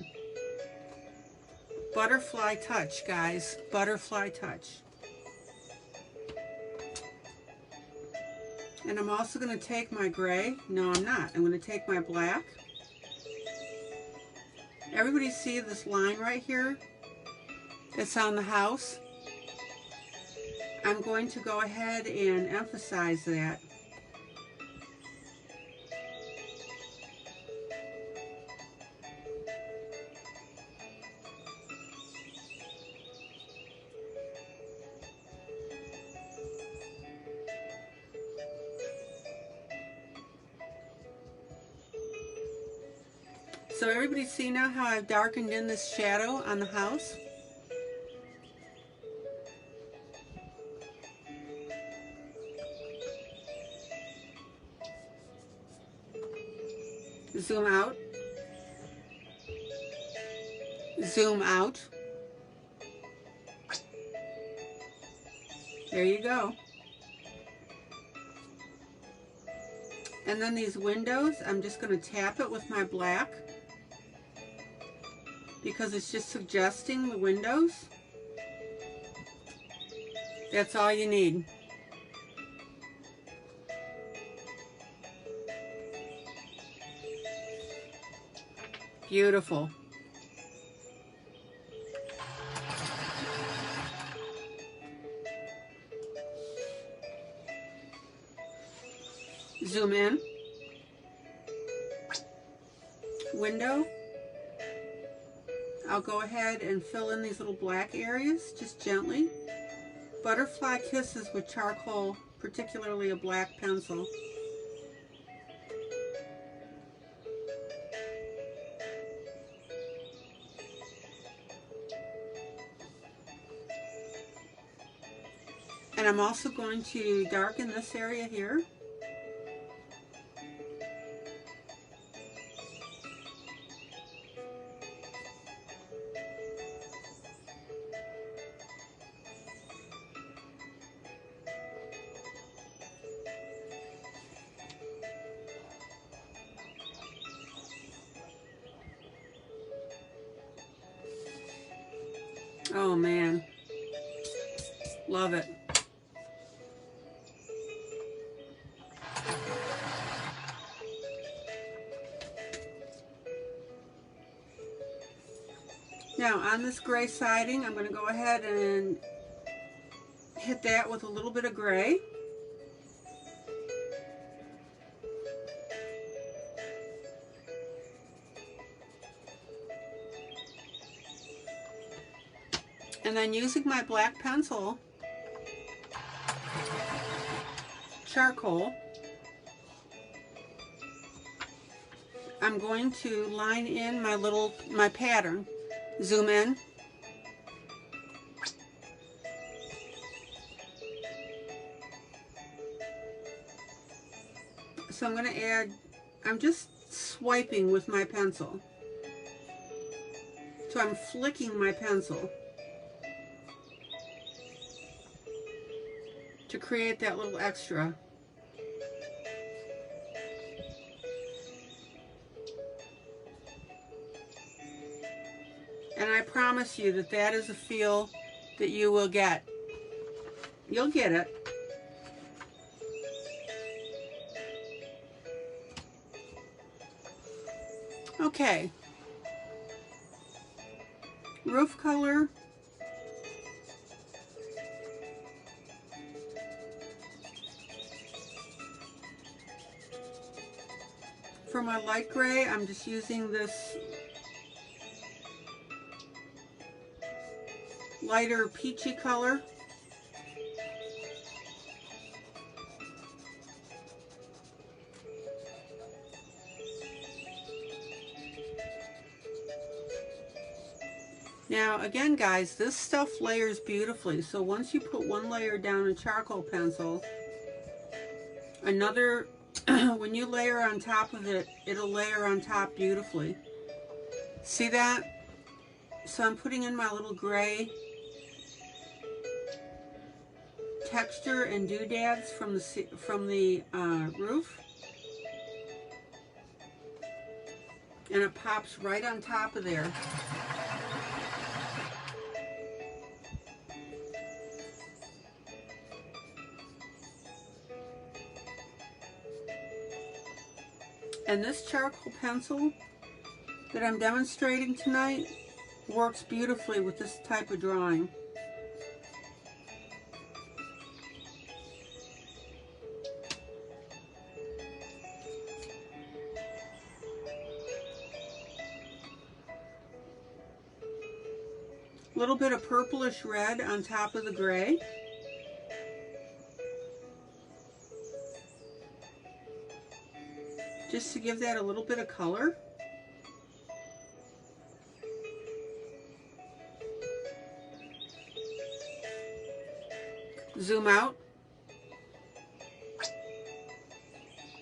Butterfly touch, guys. Butterfly touch. And I'm also going to take my gray. No, I'm not. I'm going to take my black. Everybody see this line right here? It's on the house. I'm going to go ahead and emphasize that. So everybody see now how I've darkened in this shadow on the house? Zoom out. Zoom out. There you go. And then these windows, I'm just going to tap it with my black because it's just suggesting the windows. That's all you need. Beautiful. Zoom in. Window. I'll go ahead and fill in these little black areas just gently. Butterfly kisses with charcoal, particularly a black pencil. And I'm also going to darken this area here. Oh man, love it. Now on this gray siding, I'm going to go ahead and hit that with a little bit of gray. And then using my black pencil, charcoal, I'm going to line in my pattern. Zoom in. So I'm going to add, I'm just swiping with my pencil. So I'm flicking my pencil. to create that little extra. And I promise you that that is a feel that you will get. You'll get it. Okay. Roof color. For my light gray, I'm just using this lighter peachy color. Now again guys, this stuff layers beautifully, so once you put one layer down in charcoal pencil, another, when you layer on top of it, it'll layer on top beautifully. See that? So I'm putting in my little gray texture and doodads from the roof, and it pops right on top of there. And this charcoal pencil that I'm demonstrating tonight works beautifully with this type of drawing. A little bit of purplish red on top of the gray. Just to give that a little bit of color. Zoom out.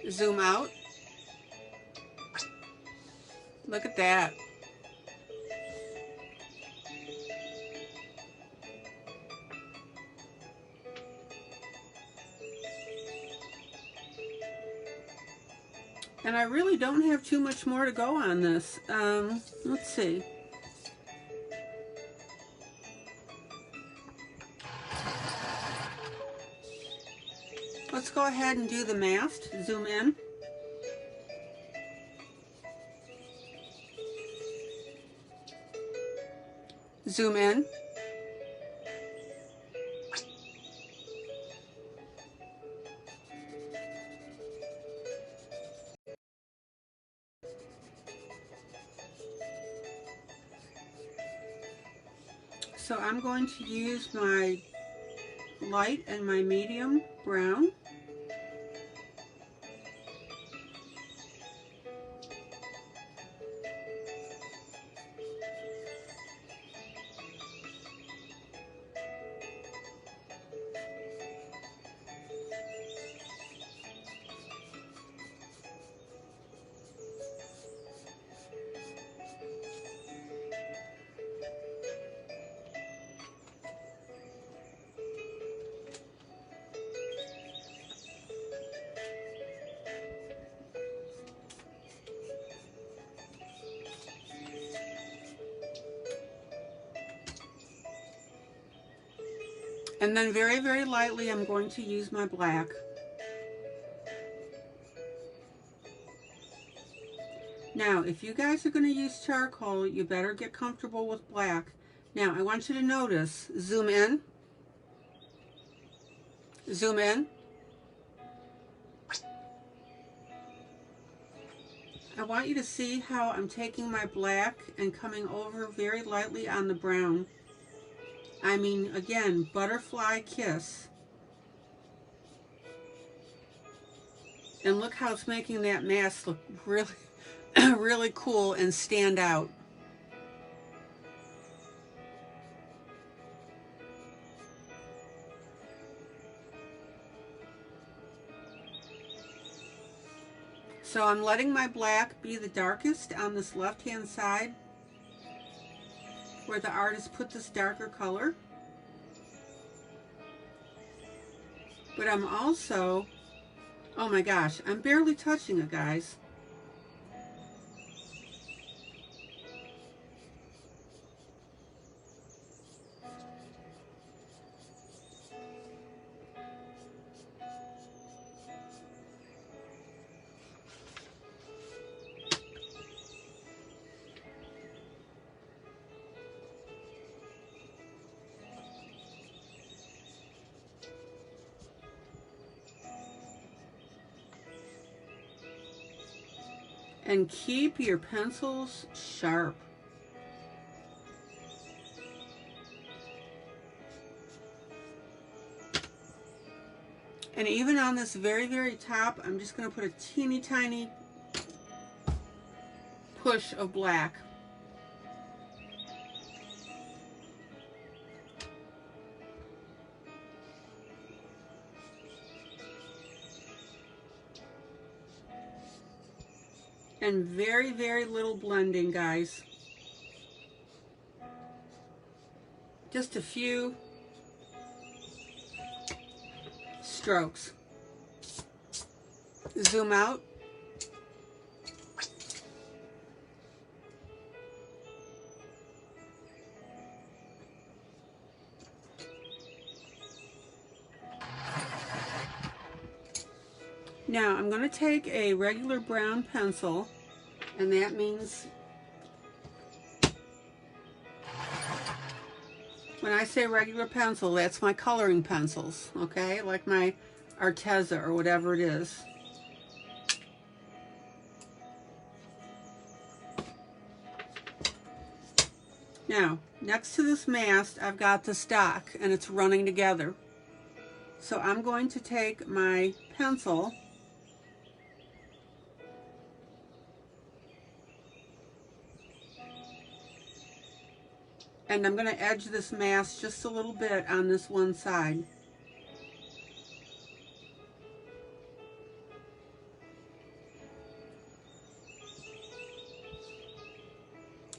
Zoom out. Look at that. And I really don't have too much more to go on this. Let's see. Let's go ahead and do the mast. Zoom in. Zoom in. So I'm going to use my light and my medium brown. And then very, very lightly, I'm going to use my black. Now, if you guys are going to use charcoal, you better get comfortable with black. Now, I want you to notice, zoom in, zoom in. I want you to see how I'm taking my black and coming over very lightly on the brown. I mean, again, butterfly kiss. And look how it's making that mask look really, really cool and stand out. So I'm letting my black be the darkest on this left-hand side, where the artist put this darker color. But I'm also, oh my gosh, I'm barely touching it, guys. And keep your pencils sharp. And even on this very, very top, I'm just going to put a teeny tiny push of black. And very, very little blending, guys. Just a few strokes. Zoom out. Now I'm going to take a regular brown pencil, and that means, when I say regular pencil, that's my coloring pencils, okay? Like my Arteza or whatever it is. Now, next to this mast, I've got the stock, and it's running together. So I'm going to take my pencil and I'm going to edge this mast just a little bit on this one side.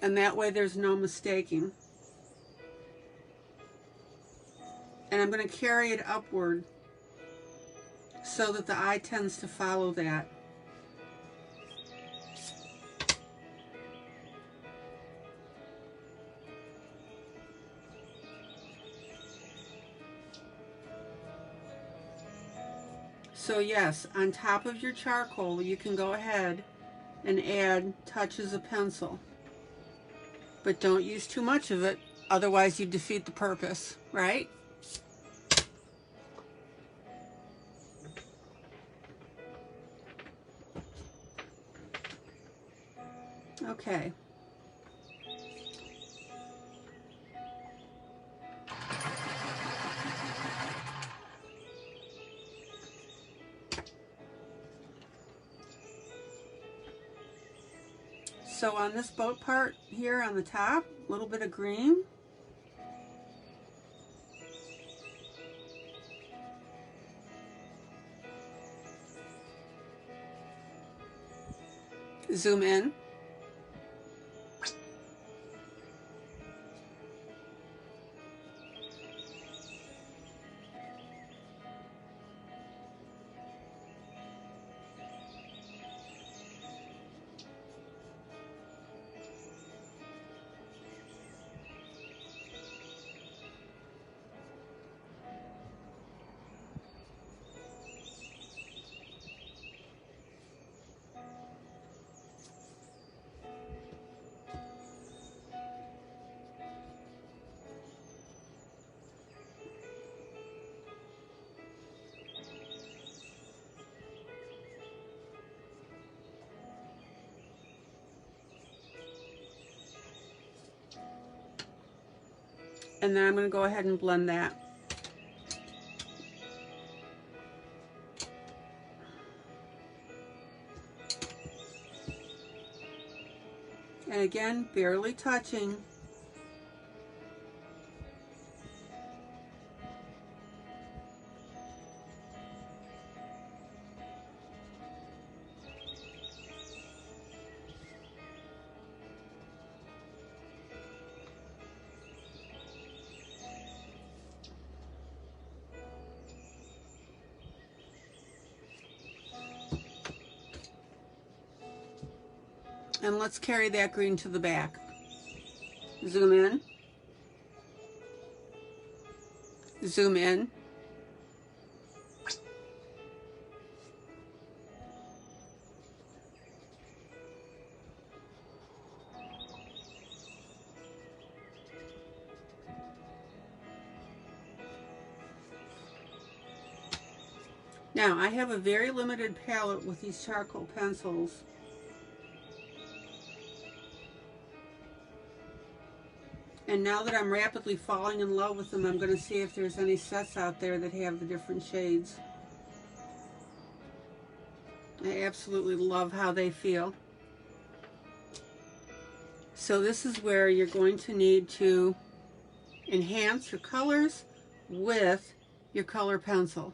And that way there's no mistaking. And I'm going to carry it upward so that the eye tends to follow that. So yes, on top of your charcoal, you can go ahead and add touches of pencil. But don't use too much of it, otherwise you defeat the purpose, right? Okay. So on this boat part here on the top, a little bit of green. Zoom in. And then I'm going to go ahead and blend that. And again, barely touching. And let's carry that green to the back. Zoom in. Zoom in. Now, I have a very limited palette with these charcoal pencils. And now that I'm rapidly falling in love with them, I'm going to see if there's any sets out there that have the different shades. I absolutely love how they feel. So this is where you're going to need to enhance your colors with your color pencil.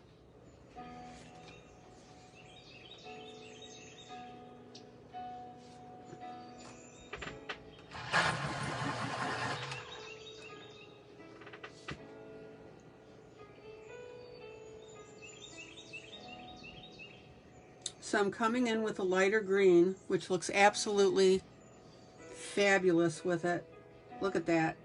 So I'm coming in with a lighter green, which looks absolutely fabulous with it. Look at that.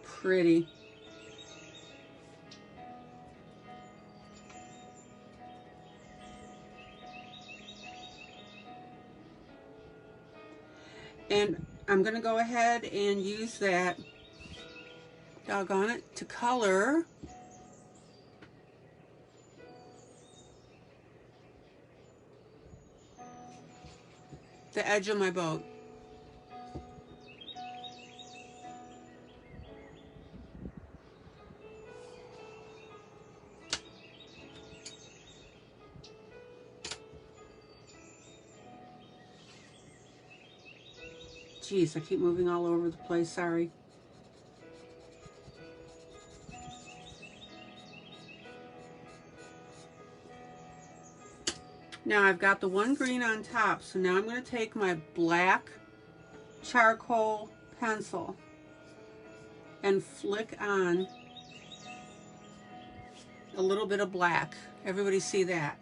Pretty. And I'm going to go ahead and use that, doggone it, to color the edge of my boat. Jeez, I keep moving all over the place, sorry. Now I've got the one green on top, so now I'm going to take my black charcoal pencil and flick on a little bit of black. Everybody see that?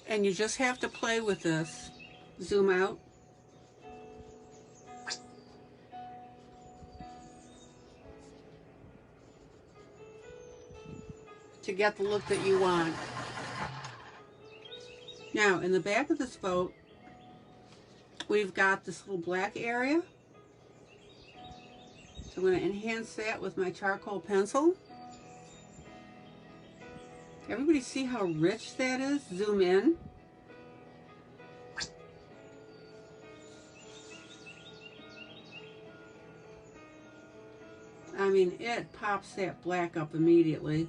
And you just have to play with this. Zoom out. To get the look that you want. Now, in the back of this boat, we've got this little black area. So I'm going to enhance that with my charcoal pencil. Everybody see how rich that is? Zoom in. I mean, it pops that black up immediately.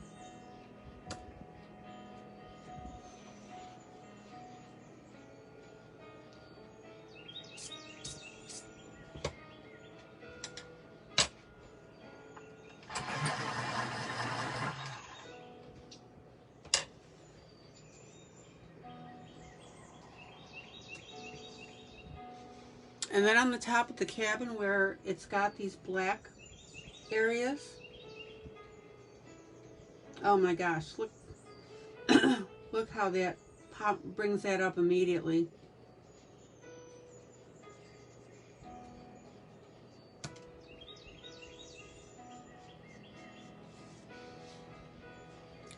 And then on the top of the cabin where it's got these black areas. Oh my gosh, look look how that brings that up immediately.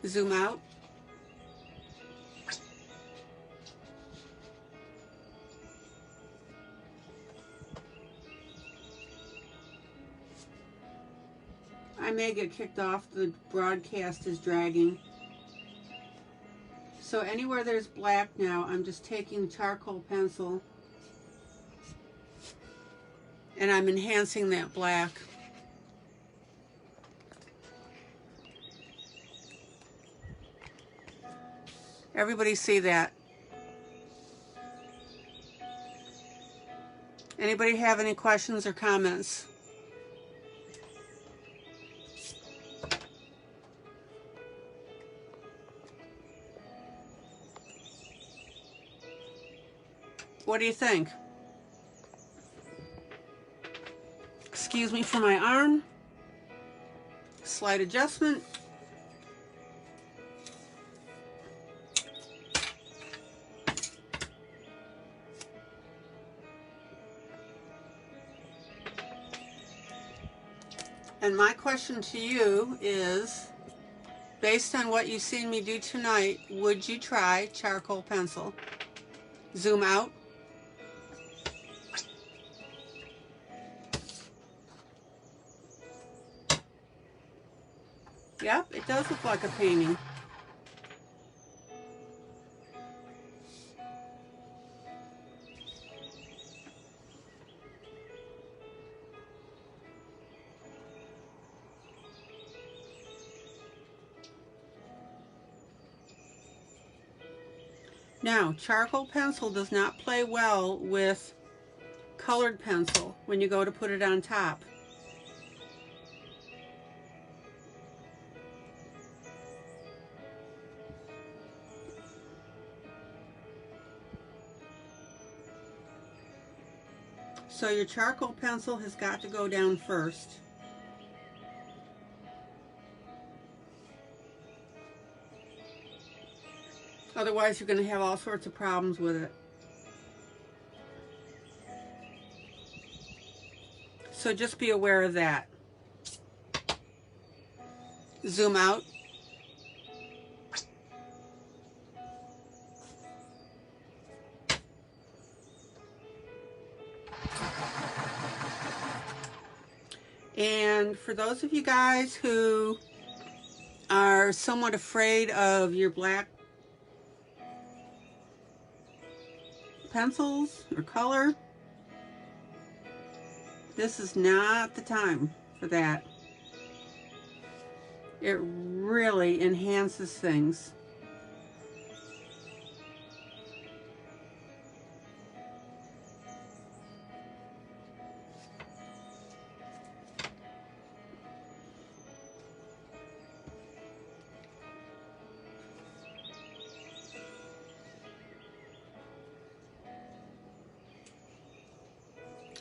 Zoom out. I may get kicked off, the broadcast is dragging. So anywhere there's black now, I'm just taking charcoal pencil and I'm enhancing that black. Everybody see that? Anybody have any questions or comments? What do you think? Excuse me for my arm. Slight adjustment. And my question to you is, based on what you've seen me do tonight, would you try charcoal pencil? Zoom out. Yep, it does look like a painting. Now, charcoal pencil does not play well with colored pencil when you go to put it on top. So your charcoal pencil has got to go down first. Otherwise, you're going to have all sorts of problems with it. So just be aware of that. Zoom out. And for those of you guys who are somewhat afraid of your black pencils or color, this is not the time for that. It really enhances things.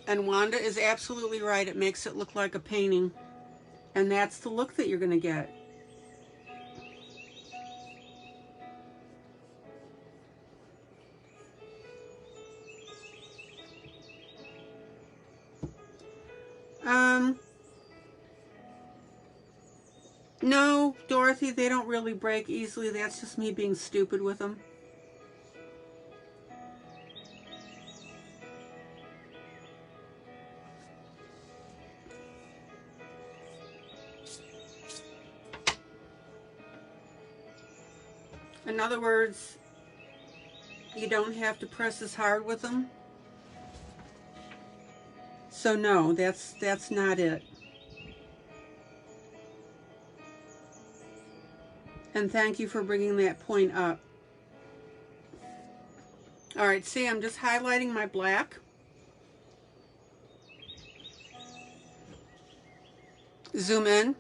And Wanda is absolutely right. It makes it look like a painting. And that's the look that you're going to get. No, Dorothy, they don't really break easily. That's just me being stupid with them. In other words, you don't have to press as hard with them. So no, that's not it. And thank you for bringing that point up. All right, see, I'm just highlighting my black. Zoom in.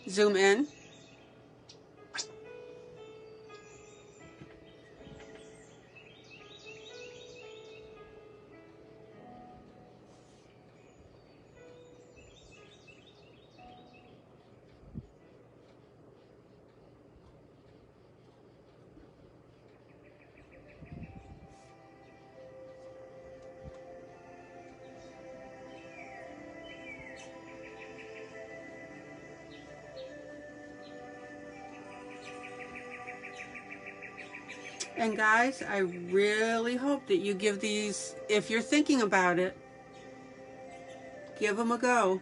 Zoom in. And guys, I really hope that you give these, if you're thinking about it, give them a go.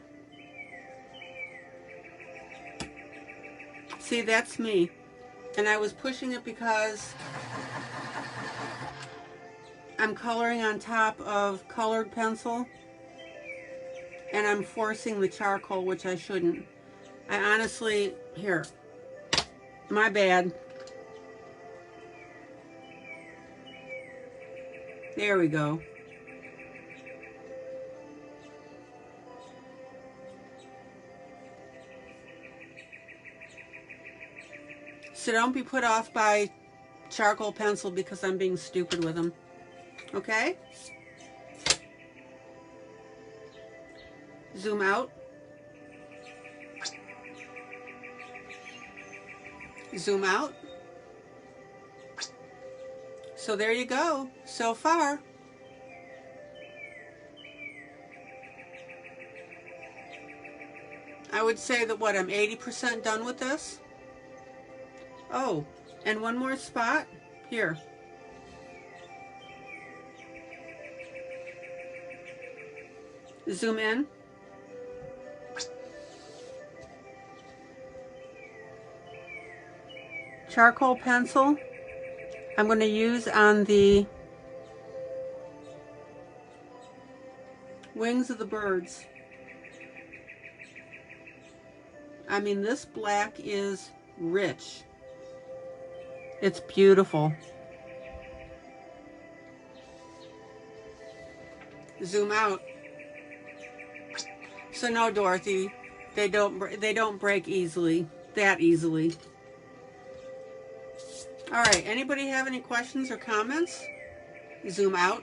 See, that's me. And I was pushing it because I'm coloring on top of colored pencil. And I'm forcing the charcoal, which I shouldn't. I honestly, here, my bad. There we go. So don't be put off by charcoal pencil because I'm being stupid with them. Okay? Zoom out. Zoom out. So there you go, so far. I would say that what, I'm 80% done with this. Oh, and one more spot here. Zoom in. Charcoal pencil I'm going to use on the wings of the birds. I mean, this black is rich. It's beautiful. Zoom out. So no, Dorothy, they don't break easily, that easily. All right, anybody have any questions or comments? Zoom out.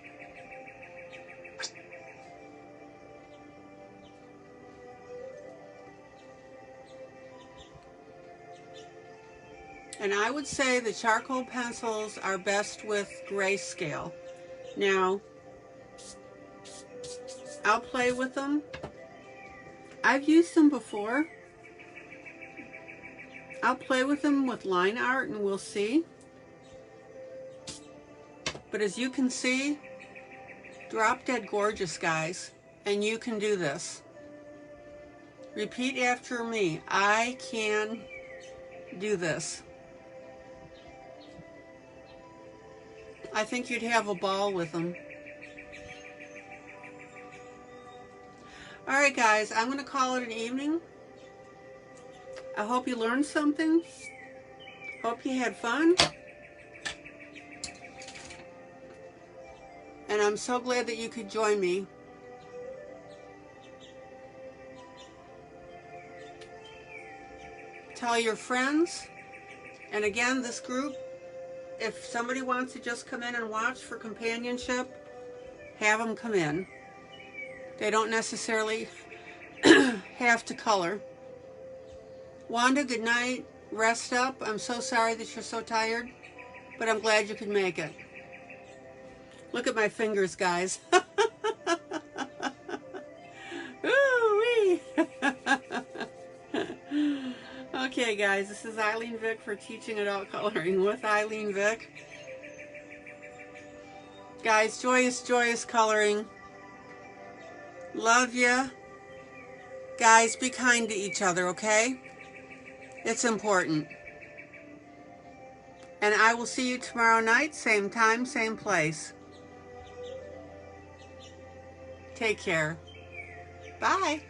And I would say the charcoal pencils are best with grayscale. Now, I'll play with them. I've used them before. I'll play with them with line art and we'll see. But as you can see, drop dead gorgeous, guys. And you can do this. Repeat after me. I can do this. I think you'd have a ball with them. All right, guys, I'm going to call it an evening. I hope you learned something. Hope you had fun. And I'm so glad that you could join me. Tell your friends. And again, this group, if somebody wants to just come in and watch for companionship, have them come in. They don't necessarily have to color. Wanda, good night. Rest up. I'm so sorry that you're so tired, but I'm glad you could make it. Look at my fingers, guys. Ooh-wee. Okay, guys, this is ILene Vick for Teaching Adult Coloring with ILene Vick. Guys, joyous, joyous coloring. Love ya. Guys, be kind to each other, okay? It's important. And I will see you tomorrow night, same time, same place. Take care. Bye.